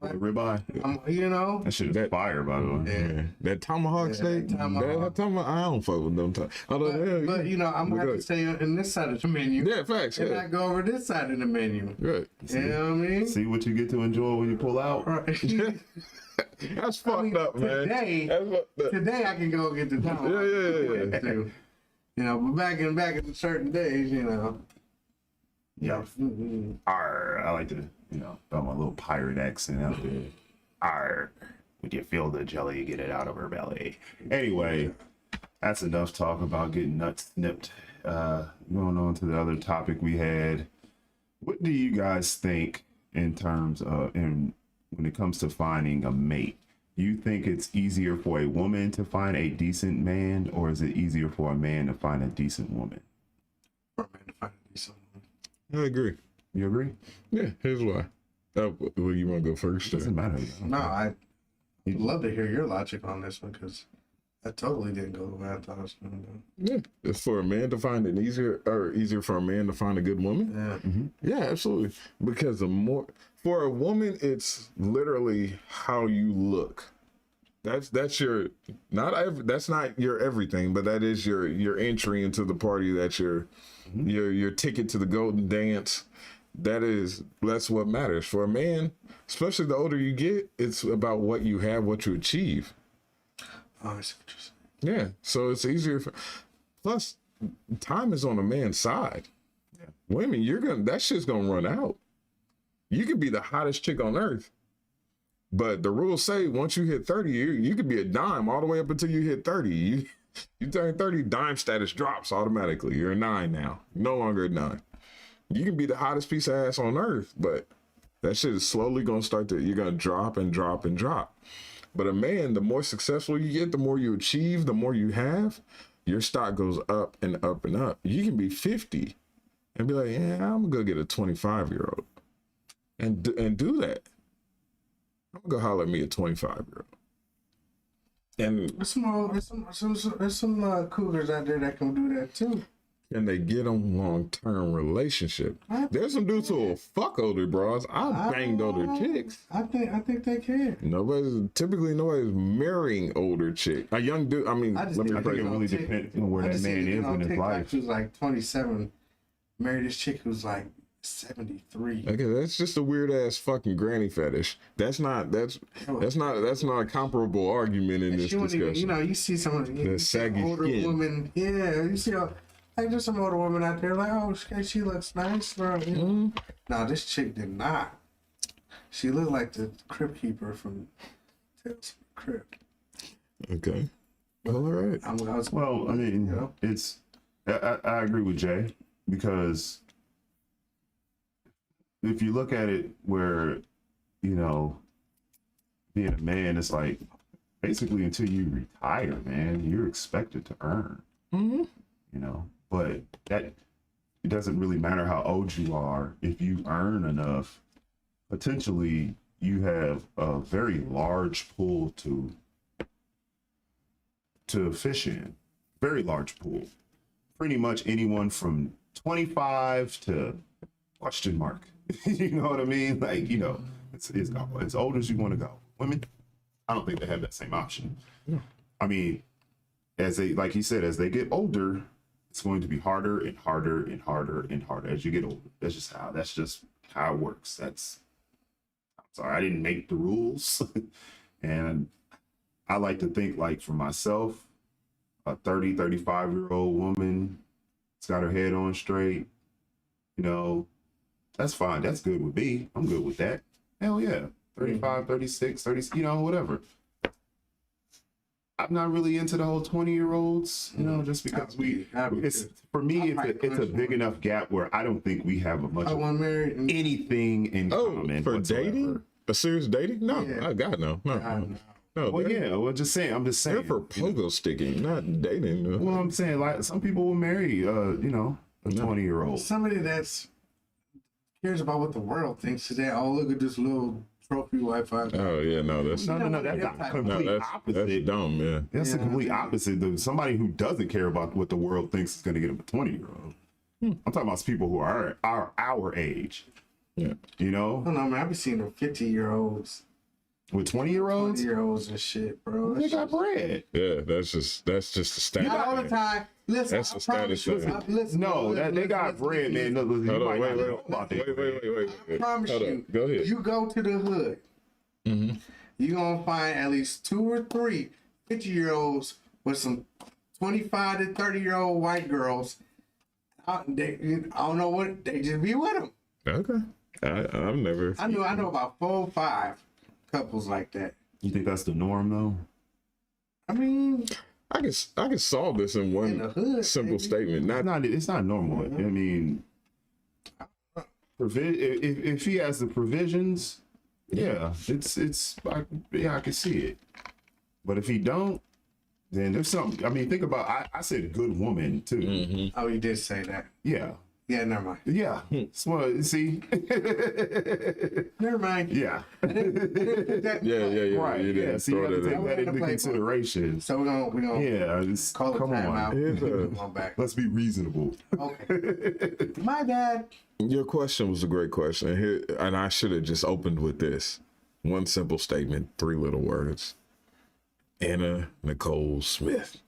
Ribeye. That shit is fire, by the way. Yeah. That tomahawk steak. I don't fuck with them. But I'm gonna have to stay on this side of the menu. Yeah, facts. And not go over this side of the menu. Right. You know what I mean? See what you get to enjoy when you pull out. Right. That's fucked up, man. Today I can go get the tomahawk. Yeah. But back in certain days, Yeah. Arr, I like to, throw my little pirate accent out there. Arr, when you feel the jelly, get it out of her belly. Anyway, that's enough talk about getting nuts snipped. Going on to the other topic we had. What do you guys think in terms of, when it comes to finding a mate? You think it's easier for a woman to find a decent man, or is it easier for a man to find a decent woman? For a man to find a decent woman. I agree. You agree? Yeah, here's why. Well, you want to go first? Doesn't matter. No, I'd love to hear your logic on this one because I totally didn't go the way I thought I was going to go. Yeah, it's for a man to find an easier for a man to find a good woman. Yeah. Yeah, absolutely. Because for a woman, it's literally how you look. That's your that's not your everything, but that is your entry into the party. That's your ticket to the golden dance. That's what matters for a man, especially the older you get. It's about what you have, what you achieve. Oh, I see what you're saying. Yeah, so it's easier. Plus, time is on a man's side. Yeah. Women, that shit's gonna run out. You could be the hottest chick on earth, but the rules say once you hit 30, you could be a dime all the way up until you hit 30. You turn 30, dime status drops automatically. You're a 9 now. You're no longer a 9. You can be the hottest piece of ass on earth, but that shit is slowly gonna you're gonna drop and drop and drop. But a man, the more successful you get, the more you achieve, the more you have, your stock goes up and up and up. You can be 50 and be like, yeah, I'm gonna go get a 25-year-old and do that. I'm gonna go holler at me a 25-year-old. And there's some cougars out there that can do that too. And they get on long-term relationship. There's some dudes who will fuck older bras. I banged older chicks. I think they can. Nobody's marrying older chick. A young dude. I mean, I think it really depends on where that man is in his life. Who's like 27, married this chick who's like 73. Okay, that's just a weird ass fucking granny fetish. That's not a comparable argument in this discussion. You see some of the saggy older skin. women. Yeah, you see. Like there's some older women out there like, oh, she looks nice, bro. No, this chick did not. She looked like the crypt keeper from Tales from the Crypt. Okay. All right. I mean, it's. I agree with Jay because if you look at it where, being a man, it's like basically until you retire, man, you're expected to earn. But that it doesn't really matter how old you are. If you earn enough, potentially you have a very large pool to fish in. Very large pool. Pretty much anyone from 25 to question mark. You know what I mean? Like, it's as old as you want to go. Women, I don't think they have that same option. No. I mean, like he said, as they get older, it's going to be harder and harder and harder and harder as you get older. That's just how it works. I'm sorry, I didn't make the rules. And I like to think, like, for myself, a 30, 35-year-old woman that's got her head on straight, that's fine. That's good with me. I'm good with that. Hell yeah. 35, 36, 30, whatever. I'm not really into the whole 20-year-olds, just because for me, it's a big enough gap where I don't think we have a much of anything in common. For whatsoever. Dating? A serious dating? No, Yeah. God, no. No, Well, yeah, I'm just saying. They're for pogo sticking, not dating. Well, I'm saying, like, some people will marry, a 20-year-old. Somebody that's cares about what the world thinks today. Oh, look at this little trophy wife. Oh yeah, no, that's No, that's the complete opposite. That's dumb, yeah. That's the complete opposite. Somebody who doesn't care about what the world thinks is going to get him a 20-year-old. I'm talking about people who are our age. Yeah. I don't know, man. I've been seeing them 50-year-olds with 20-year-olds. 20-year-olds and shit, bro. They got bread. Yeah, that's just the status. Not all the time. Listen, That's I the status promise you. thing. Listen, No, they got bread, man. Look, you Hold on, might wait. not know about that. I promise Hold you. on, go ahead. You go to the hood. You're going to find at least 2 or 3 50-year-olds with some 25 to 30-year-old white girls. I don't know what, they just be with them. Okay. I've never. I know about 4 or 5 couples like that. You think that's the norm, though? I mean, I can solve this in one in the hood, simple maybe. statement. It's not normal. I mean, if he has the provisions, Yeah, I can see it. But if he don't, then there's something. I mean, think about. I said good woman too. Oh, you did say that. Yeah, Yeah, never mind. yeah. So see, Never mind. yeah, I didn't put that- Yeah. right. You Yeah, didn't so you throw have to that take in. that into consideration. So we're gonna Yeah, call it come time out. on. Here's a- Come on back. Let's be reasonable. Okay. My bad. Your question was a great question. Here, and I should have just opened with this. One simple statement, 3 little words. Anna Nicole Smith.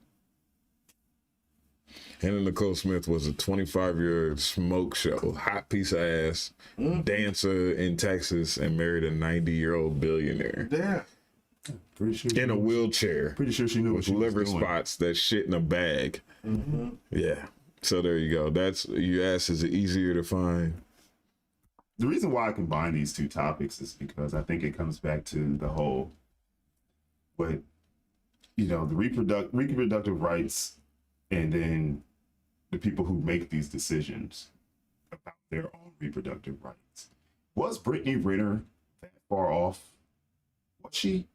Anna Nicole Smith was a 25-year smoke show, hot piece of ass, dancer in Texas, and married a 90-year-old billionaire Yeah. Pretty sure. in a wheelchair Pretty sure she knew what with she was liver doing. spots that shit in a bag. Yeah. So there you go. That's, you asked, is it easier to find? The reason why I combine these two topics is because I think it comes back to the whole, what, the reproductive rights, and then the people who make these decisions about their own reproductive rights. Was Brittany Renner that far off? Was she?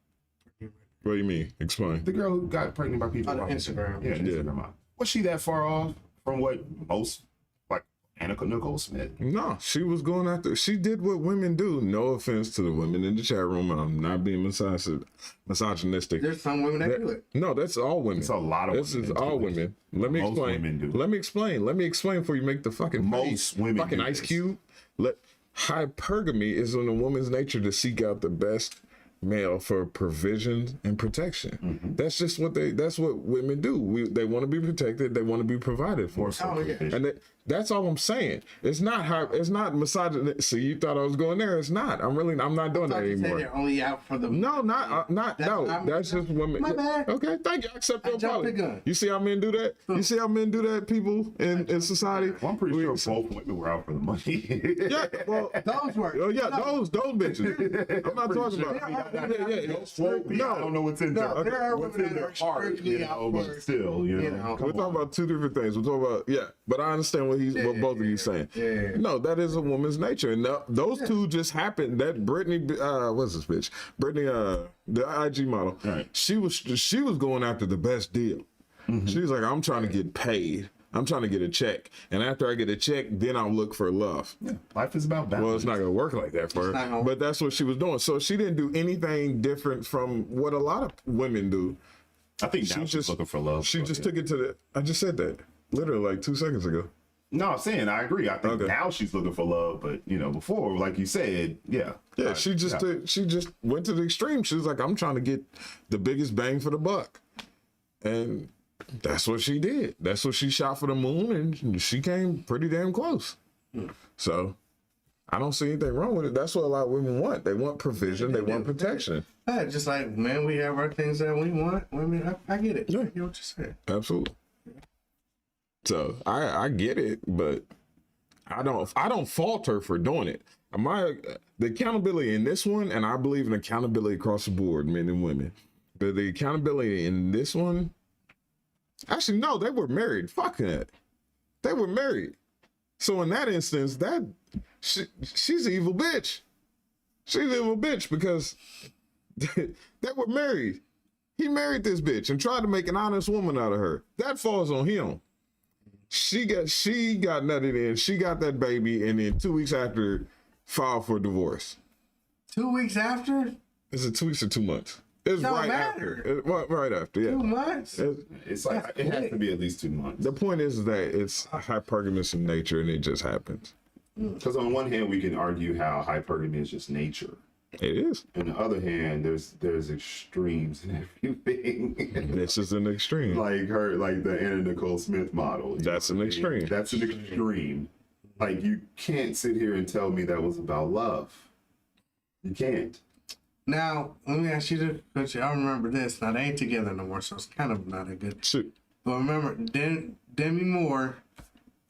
What do you mean? Explain. The girl who got pregnant by people On off Instagram. Yeah, Instagram model. Was she that far off from what most, like Anna Nicole Smith? No, she was going after. She did what women do. No offense to the women in the chat room. I'm not being misogynistic. There's some women that do it. No, that's all women. It's a lot of This women is that do all it. women. Let me Most explain. women do. Let me explain. Let me explain before you make the fucking Most face. women Fucking do Ice this. Cube. Hypergamy is in a woman's nature to seek out the best male for provision and protection. That's just what that's what women do. They want to be protected. They want to be provided for. Oh, yeah. And that's all I'm saying. It's not misogyny. See, you thought I was going there. It's not. I'm not doing that Thought you said anymore. they're only out for the. No, that's just women. My bad. Okay, thank you. I accept your jumped the apology. gun. You see how men do that? You see how men do that, people in society? Well, I'm pretty sure both women were out for the money. Yeah, well, Those were. oh yeah, those bitches. I'm not talking about. I don't know what's in No, their, there are what's women in that their are heart, strictly out but for, still, come We're talking on. about two different things. We're talking about but I understand what both of you saying. Yeah. No, that is a woman's nature, and those two just happened. That Brittany, what's this bitch? Brittany, the IG model. Right. She was going after the best deal. She was like, I'm trying to get paid. I'm trying to get a check, and after I get a check, then I'll look for love. Yeah, life is about balance. Well, it's not gonna work like that for not her, gonna but that's what she was doing. So she didn't do anything different from what a lot of women do. I think now she's looking for love. She just took it to the. I just said that literally like 2 seconds ago. No, I'm saying I agree. I think Okay. now she's looking for love, but before, like you said, yeah. Yeah, she just went to the extreme. She was like, I'm trying to get the biggest bang for the buck, and that's what she did. That's what she shot for the moon, and she came pretty damn close. So I don't see anything wrong with it. That's what a lot of women want. They want provision. They want protection. Yeah, just like men, we have our things that we want. Women, I get it. Yeah. I get what you're saying. Absolutely. So I get it, but I don't fault her for doing it. The accountability in this one, and I believe in accountability across the board, men and women. But the accountability in this one, actually no, they were married. Fuck that. They were married. So in that instance, she's an evil bitch. She's an evil bitch because they were married. He married this bitch and tried to make an honest woman out of her. That falls on him. She got nutted in. She got that baby, and then 2 weeks after, filed for divorce. 2 weeks after? Is it 2 weeks or 2 months? It's Don't right matter. after. Right after, yeah. 2 months? It's like it has to be at least 2 months. The point is that it's hypergamous in nature, and it just happens. Because on one hand, we can argue how hypergamy is just nature. It is. On the other hand, there's extremes in everything. This is an extreme. like the Anna Nicole Smith model. That's an extreme. That's an extreme. Like, you can't sit here and tell me that was about love. You can't. Now, let me ask you this, because I remember this. Now, they ain't together no more, so it's kind of not a good. Shoot. But remember, Demi Moore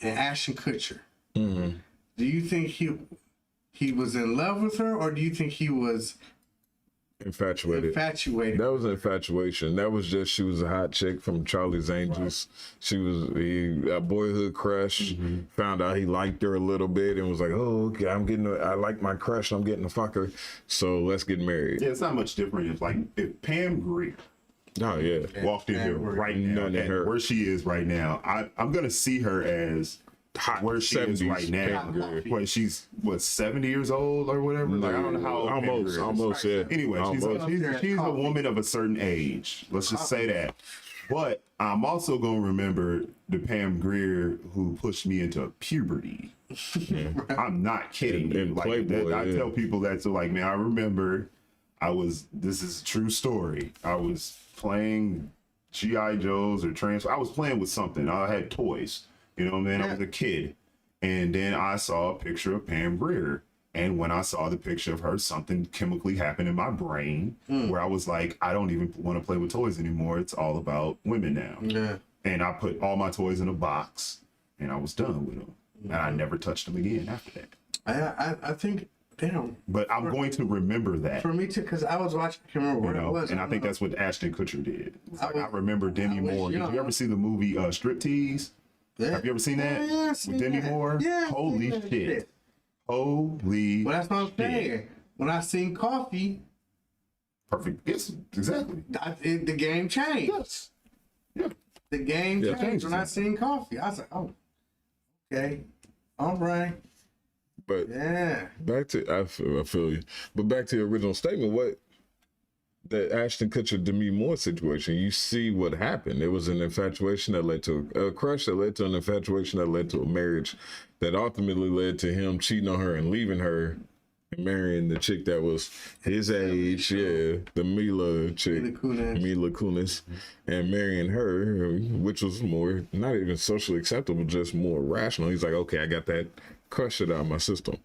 and Ashton Kutcher. Mm-hmm. Do you think he was in love with her, or do you think he was Infatuated. That was infatuation. That was just, she was a hot chick from Charlie's Angels. She was a boyhood crush. Found out he liked her a little bit and was like, oh, okay, I like my crush. I'm getting to fuck her. So let's get married. Yeah, it's not much different. If like if Pam Grier Oh yeah. walked in here right now, None of and her. where she is right now, I'm gonna see her as Hot where she is 70s right now. Pam Grier. Wait, she's what 70 years old or whatever. Like I don't know how old Pam Grier is. Almost, yeah. Anyway, she's a woman of a certain age. Let's just say that. But I'm also gonna remember the Pam Grier who pushed me into puberty. I'm not kidding. And Like Playboy, I yeah. tell people that, so like, man, I remember this is a true story. I was playing G.I. Joes or I was playing with something. I had toys. You know what I mean? I was a kid. And then I saw a picture of Pam Grier. And when I saw the picture of her, something chemically happened in my brain where I was like, I don't even want to play with toys anymore. It's all about women now. Yeah. And I put all my toys in a box and I was done with them. And I never touched them again after that. I think, damn. But I'm going to remember that. For me too, because I was watching, I can't remember what it was. And I think that's what Ashton Kutcher did. It's like, I was- remember Demi I wish, Moore. you Did know, you ever see the movie Striptease? Yeah. Have you ever seen that? Yeah, I've seen with Demi that. Moore? Yeah, I've Holy seen that shit. shit. Holy Well, that's what I'm shit. saying. When I seen Coffee, Perfect. Yes, exactly. the game changed. Yes. Yeah. The game Yeah, changed when I seen Coffee. I was like, oh, okay, all right, But yeah. back to I feel you. But back to your original statement, what the Ashton Kutcher Demi Moore situation, you see what happened. It was an infatuation that led to a crush that led to an infatuation that led to a marriage that ultimately led to him cheating on her and leaving her and marrying the chick that was his age, the Mila chick, Mila Kunis, and marrying her, which was more, not even socially acceptable, just more rational. He's like, okay, I got that crush it out of my system.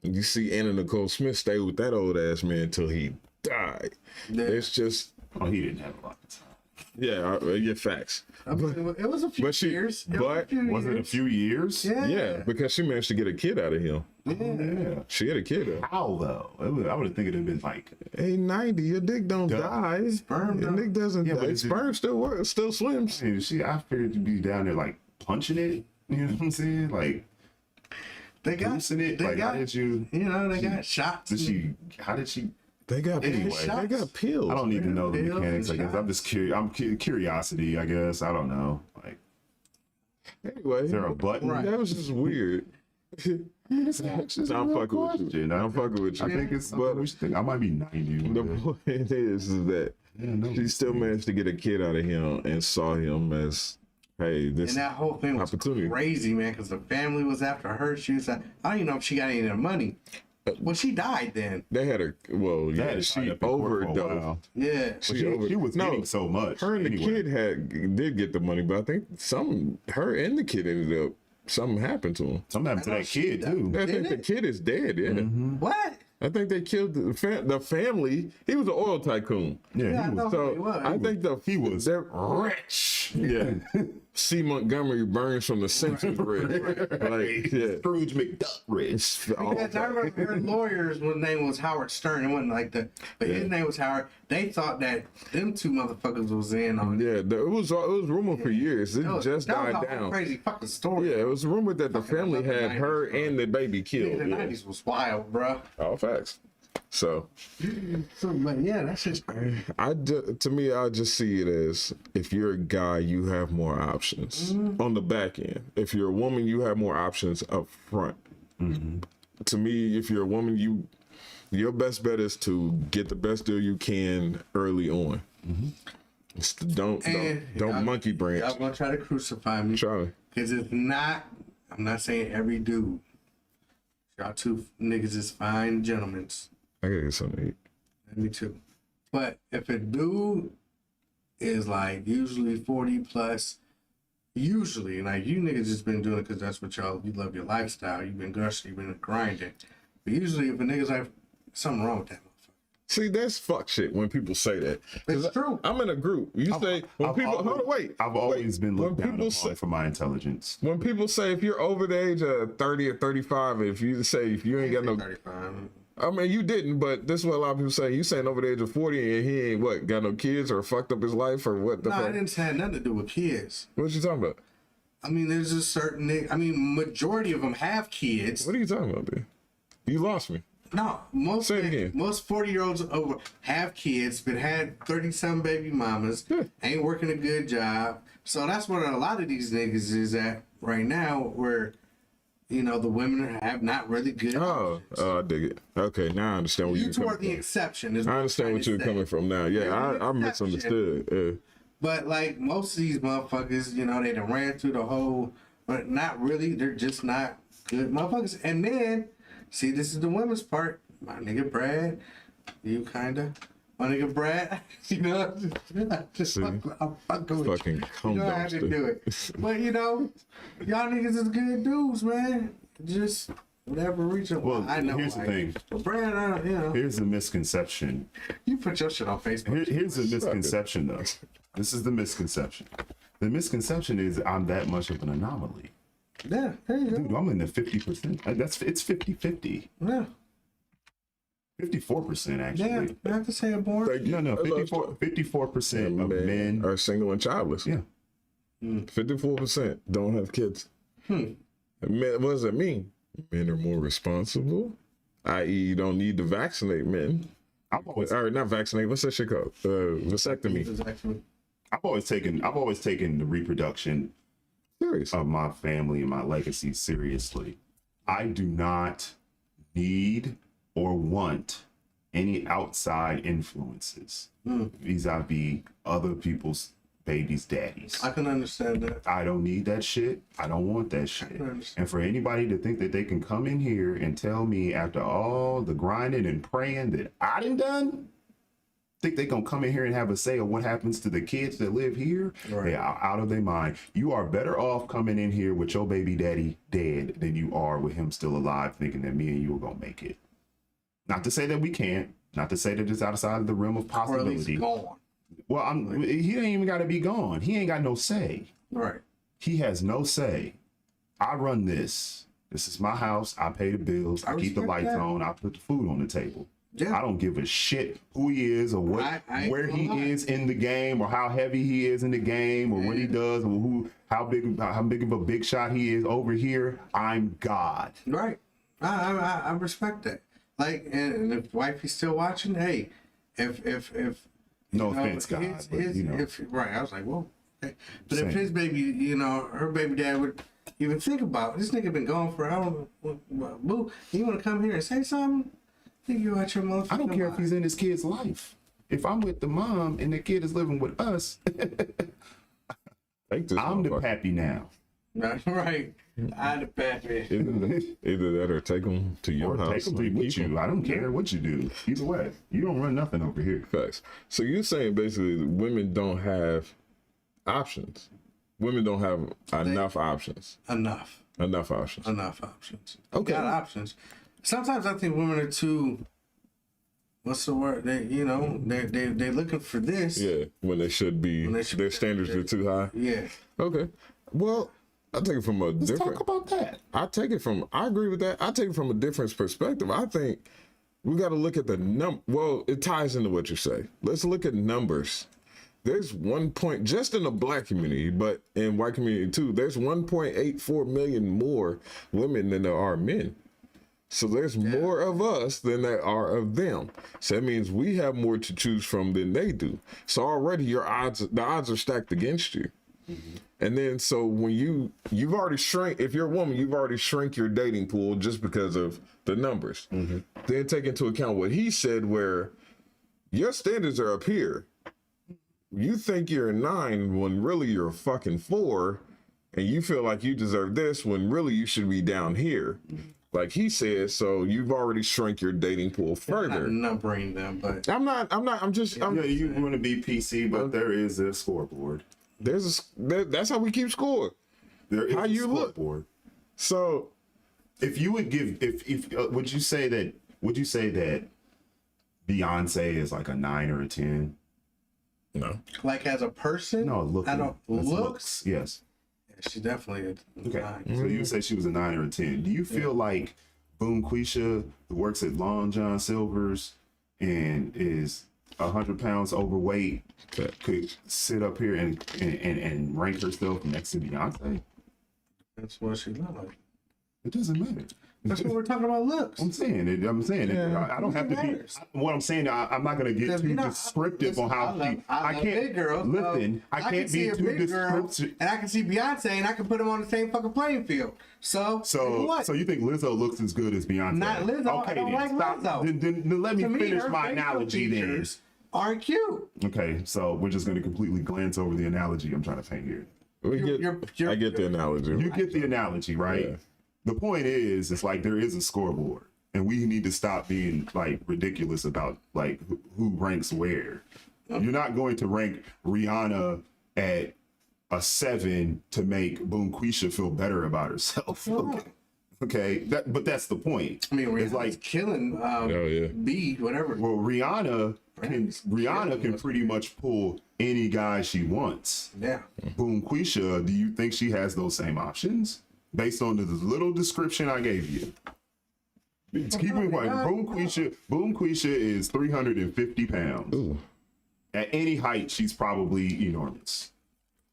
And you see Anna Nicole Smith stay with that old ass man until he died. Yeah. It's just, Oh, he didn't have a lot of time. yeah, facts. I mean, it was a few But she- years. but Was it a few years? Yeah. Yeah, because she managed to get a kid out of him. Yeah. She had a kid out. How though? I would have think it'd have been like, Hey, 90, your dick don't die. Sperm Your don't- dick doesn't Yeah, but die. is it- Sperm still works, still swims. I figured you'd be down there like punching it. You know what I'm saying? Like They got loosen it. They Like got how did you? You know, they got shots. Did she? How did she? They got Anyway. they got pills. I don't need to know the Pills and mechanics. I guess I'm shots. just curious. Curiosity. I guess I don't know. Like, Anyway, is there a button? Right. that was just weird. I'm fucking with you. I'm fucking with you. I think it's. But we should think. I might be 90. the one day. point is that Yeah, no, she still managed to get a kid out of him and saw him as, hey, this And that whole thing was opportunity. crazy, man, because the family was after her. She was like, I don't even know if she got any of the money. Well, she died then. They had a They yeah, had it she tied up in court for a overdosed. while. Yeah. But she was no, getting so much. Her and the anyway. kid did get the money, but I think her and the kid ended up something happened to him. Something happened to that kid too. I Did think the it? kid is dead. Yeah, What? I think they killed the family. He was an oil tycoon. Yeah, Yeah, I he was. know. So He was. I think He was they're rich. Yeah, C. Montgomery Burns from The Simpsons. Like, yeah. Scrooge McDuck rich. All Because I that. remember her lawyer's name was Howard Stern. It wasn't like but his name was Howard. They thought that them two motherfuckers was in on it. Yeah, it was rumored for years. It That was- just that was died a whole down. crazy fucking story. Yeah, it was rumored that the Fucking family love the had 90s, her bro. and the baby In killed. the Yeah. 90s was wild, bro. All facts. So But yeah, that's just crazy. to me, I just see it as if you're a guy, you have more options on the back end. If you're a woman, you have more options up front. To me, if you're a woman, your best bet is to get the best deal you can early on. Don't y'all- monkey branch, Y'all gonna try to crucify me. Charlie. Because it's not, I'm not saying every dude. Y'all two niggas is fine gentlemen. I gotta get something to eat. Me too. But if a dude is like usually 40 plus, usually, like you niggas just been doing it because that's what you love your lifestyle. You've been gushing, you've been grinding. But usually if a nigga's like, something wrong with that motherfucker. See, that's fuck shit when people say that. 'Cause It's true. I'm in a group. You say when people hold on, wait. I've always been When looked down people upon for my intelligence. When people say if you're over the age of 30 or 35, if you ain't got no 35. I mean, you didn't, but this is what a lot of people say. You saying over the age of 40 and he ain't what, got no kids or fucked up his life or what the No, fuck? I didn't say it had nothing to do with kids. What you talking about? I mean, there's a certain. I mean, majority of them have kids. What are you talking about, dude? You lost me. No, most Say it again. most 40-year-olds over have kids, but had 30-some baby mamas, Yeah. ain't working a good job. So that's what a lot of these niggas is at right now, where you know the women have not really good. Oh, I dig it. Okay, now I understand where You you're two are coming the from. exception. Is I what I'm understand trying what to you're say. coming from now. Yeah, You're I the exception. misunderstood. Yeah. But like most of these motherfuckers, you know, they done ran through the whole, but not really. They're just not good motherfuckers. And then, see, this is the women's part. My nigga Brad, you kinda. My nigga Brad, you know, just See? I'm fucking with Fucking you. cum You know how to dumpster. do it. But you know, y'all niggas is good dudes, man. Just whatever reason. Well, I know. here's the thing. But Brad, I don't, you know, Here's the misconception. you put your shit on Facebook. Here's the misconception, though. This is the misconception. The misconception is I'm that much of an anomaly. Yeah, there you go. Dude, I'm in the 50%. It's 50-50. Yeah, 54% actually. yeah. I have to say it born. Thank you. No, I love 54% of men. are single and childless. Yeah. 54% don't have kids. Men, what does that mean? Men are more responsible, i.e., you don't need to vaccinate men. I've always Or not vaccinate. What's that shit called? Vasectomy. This is actually I've always taken the reproduction Serious. of my family and my legacy seriously. I do not need or want any outside influences vis-a-vis other people's babies' daddies. I can understand that. I don't need that shit. I don't want that shit. understand. And for anybody to think that they can come in here and tell me after all the grinding and praying that I done, think they gonna come in here and have a say of what happens to the kids that live here? Right. They are out of their mind. You are better off coming in here with your baby daddy dead than you are with him still alive, thinking that me and you are gonna make it. Not to say that we can't. Not to say that it's outside of the realm of Or at least possibility. gone. Well, he ain't even got to be gone. He ain't got no say. Right. He has no say. I run this. This is my house. I pay the bills. I keep the respect lights that. on. I put the food on the table. Yeah. I don't give a shit who he is or what, I ain't where he gonna lie. is in the game or how heavy he is in the game or what he does or how big of a big shot he is over here. I'm God. Right. I respect that. Like, and if wifey's still watching, hey, if No you know, offense, God, but, you know. if right, I was like, whoa. Okay. But if Same. his baby, you know, her baby dad would even think about this nigga been gone for I don't know, boo. You want to come here and say something? Think you out your motherfucking I don't care if mind. he's in his kid's life. If I'm with the mom and the kid is living with us, Take this I'm the motherfucker. pappy now. Right. I the pappy. Either that or take them to your Or house. take them and with keep 'em. you. I don't care what you do. Either way, you don't run nothing over here. Facts. So you're saying basically that women don't have options. Women don't have enough options. Enough options. Okay. Got options. Sometimes I think women are too. What's the word? They, you know, they looking for this. Yeah, when they should be, When they should their be- standards are too high. Yeah. Okay. Well, I take it from a Let's different. talk about that. I agree with that. I take it from a different perspective. I think we got to look at the well, it ties into what you say. Let's look at numbers. There's just in the black community, but in white community too, there's 1.84 million more women than there are men. So there's more of us than there are of them. So that means we have more to choose from than they do. So already the odds are stacked against you. And then so when you've already shrink, if you're a woman, you've already shrink your dating pool just because of the numbers. Then take into account what he said, where your standards are up here. You think you're a 9 when really you're a fucking 4, and you feel like you deserve this when really you should be down here. Like he said, so you've already shrunk your dating pool Not further. numbering them, but I'm just Yeah, you want to be PC, but there is a scoreboard. that's how we keep score. There is How a you look. scoreboard. So If you would give, if would you say that Beyonce is like a 9 or a 10? no. like as a person, No, I don't That's looks. Yes. She definitely a Okay. nine. So you would say she was a 9 or a 10. Do you feel like Boom Quisha, who works at Long John Silver's and is 100 pounds overweight, could sit up here and rank herself next to Beyonce? That's what she looked like. It doesn't matter. That's what we're talking about. Looks. I'm saying it. I don't have to be. What I'm saying, I'm not going to get too descriptive on how I love big girls. Listen, I can't be too descriptive. And I can see Beyonce, and I can put them on the same fucking playing field. So you think Lizzo looks as good as Beyonce? Not Lizzo. Okay, I don't like Lizzo. Then let me finish her my facial analogy. Then features aren't cute. okay, so we're just going to completely glance over the analogy I'm trying to paint here. I get the analogy. You get the analogy, right? Yeah. The point is, it's like there is a scoreboard, and we need to stop being like ridiculous about like who ranks where. You're not going to rank Rihanna at a 7 to make Boom Quisha feel better about herself. Okay, but that's the point. I mean, Rihanna's it's like killing B, whatever. Well, Rihanna can pretty much pull any guy she wants. Yeah. Boom Quisha, do you think she has those same options? Based on the little description I gave you. Keep in mind, Boom Quisha is 350 pounds. Ooh. At any height, she's probably enormous.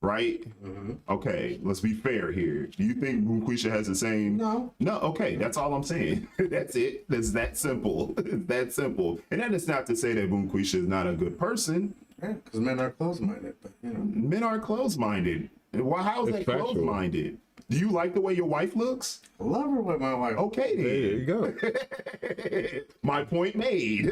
Right? Mm-hmm. Okay, let's be fair here. Do you think Boom Quisha has the same? No. No, okay, that's all I'm saying. That's it. That's that simple. It's that simple. And that is not to say that Boom Quisha is not a good person. Yeah, because men are closed-minded, but you know. Men are closed-minded. Well, how is that closed-minded? Do you like the way your wife looks? I love her with my wife. Okay, then. There you go. My point made.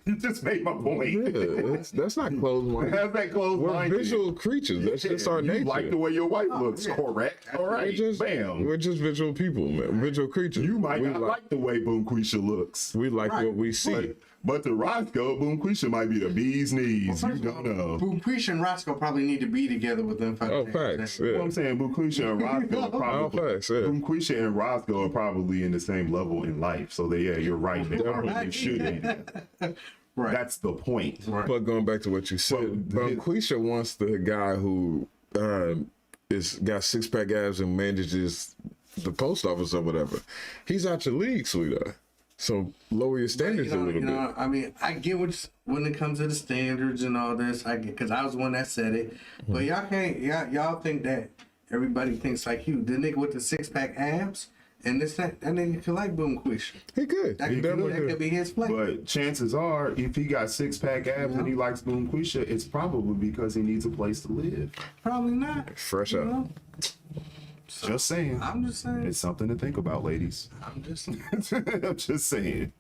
You just made my point. Yeah, that's not closed-minded. How's that closed-minded? We're visual creatures. That's just our nature. You like the way your wife looks, correct? All right, we're just visual people, man. Visual creatures. You might not like the way Boom Quisha looks. We like what we see. But to Roscoe, Boom Quisha might be the bee's knees. You don't know. Boom Quisha and Roscoe probably need to be together with them. Oh, facts. Yeah. Well, I'm saying Boom Quisha and Roscoe are probably Boom Quisha and Roscoe are probably in the same level in life. So you're right. They definitely should be. Right. That's the point. Right. But going back to what you said, Boom Quisha wants the guy who is got 6-pack abs and manages the post office or whatever. He's out your league, sweetheart. So lower your standards a little bit. I mean, I get when it comes to the standards and all this. I get because I was the one that said it. But y'all can't. Y'all think that everybody thinks like you. The nigga with the 6-pack abs and that nigga could like Boom Quisha. He could. That could be his play. But chances are, if he got 6-pack abs and he likes Boom Quisha, it's probably because he needs a place to live. Probably not. Fresh out. So, just saying. I'm just saying. It's something to think about, ladies. I'm just saying. I'm just saying.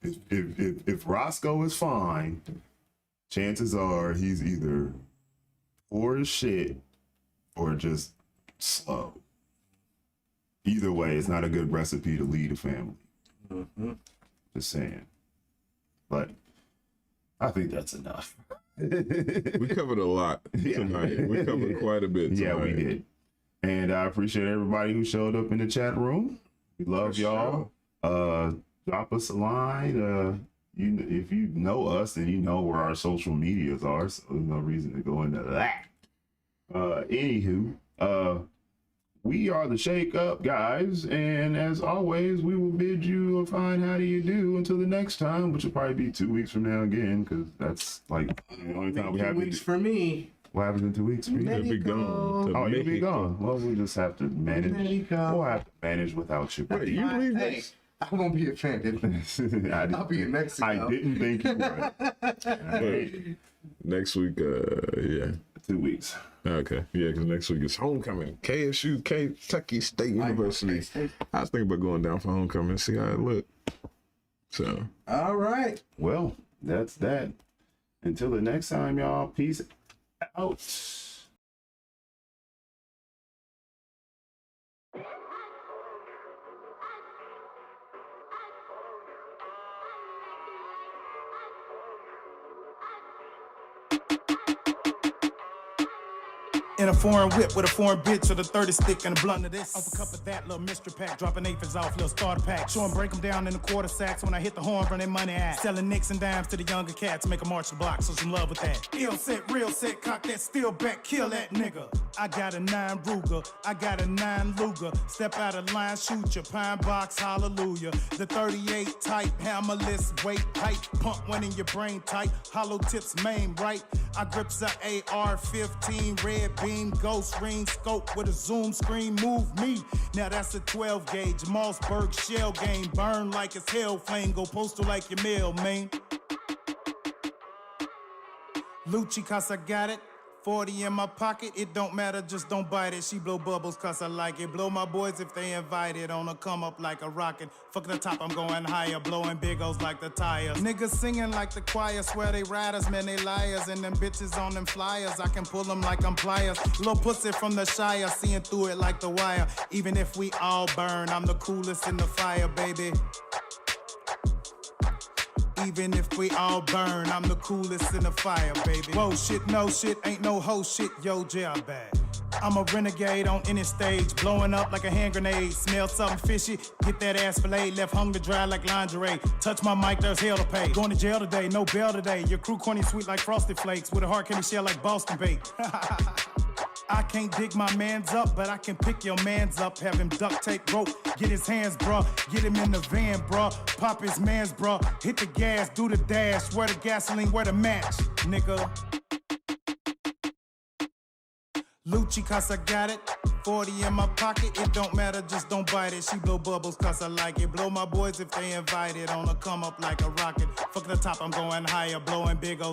If Roscoe is fine, chances are he's either poor as shit or just slow. Either way, it's not a good recipe to lead a family. Mm-hmm. Just saying. But I think that's enough. We covered a lot tonight. We covered quite a bit tonight. Yeah, we did. And I appreciate everybody who showed up in the chat room. We love y'all. Drop us a line. If you know us, then you know where our social medias are. So there's no reason to go into that. Anywho, we are the Shake Up guys, and as always, we will bid you a fine how do you do until the next time, which will probably be 2 weeks from now again, because that's like the only time we have 2 weeks for me. What happens in 2 weeks for you? You'll be gone. Oh, you'll be gone. Well, we just have to manage. We'll have to manage without you. Wait, you leave this? I won't be offended. I'll be in Mexico. I didn't think you would. Next week, 2 weeks. Okay, yeah, because next week is homecoming. KSU, Kentucky State University. I was thinking about going down for homecoming, see how it look. So. All right. Well, that's that. Until the next time, y'all. Peace out. In a foreign whip with a foreign bitch with a 30 stick and a blunt of this. Off a cup of that, little mystery pack. Dropping aphids off, little starter pack. Show 'em break 'em down in the quarter sacks. When I hit the horn, run their money out. Selling nicks and dimes to the younger cats. Make 'em march the block, so some love with that. Ill set, real set, cock that steel back, kill that nigga. I got a 9 Ruger, I got a 9 Luger. Step out of line, shoot your pine box, hallelujah. The 38 type, hammerless, weight tight. Pump one in your brain tight. Hollow tips, main right. I grips a AR-15, red beam, ghost ring, scope with a zoom screen, move me. Now that's a 12 gauge, Mossberg shell game, burn like it's hell flame, go postal like your mail, man. Lucci, cause I got it. 40 in my pocket, it don't matter, just don't bite it. She blow bubbles cause I like it. Blow my boys if they invited. On a come up like a rocket. Fuck the top, I'm going higher. Blowing big O's like the tires. Niggas singing like the choir. Swear they riders, man, they liars. And them bitches on them flyers, I can pull them like I'm pliers. Little pussy from the Shire, seeing through it like the wire. Even if we all burn, I'm the coolest in the fire, baby. Even if we all burn, I'm the coolest in the fire, baby. Whoa, shit, no shit, ain't no hoe shit, yo, jail bag. I'm a renegade on any stage, blowing up like a hand grenade. Smell something fishy, get that ass filleted, left hung to dry like lingerie. Touch my mic, there's hell to pay. Going to jail today, no bail today. Your crew corny sweet like Frosted Flakes, with a hard candy shell like Boston Bake. I can't dig my mans up, but I can pick your mans up. Have him duct tape rope, get his hands, bruh. Get him in the van, bruh. Pop his mans, bruh. Hit the gas, do the dash. Where the gasoline, where the match, nigga. Lucci, cause I got it. 40 in my pocket, it don't matter, just don't bite it. She blow bubbles cause I like it. Blow my boys if they invited. On a come up like a rocket. Fuck the top, I'm going higher. Blowing big O's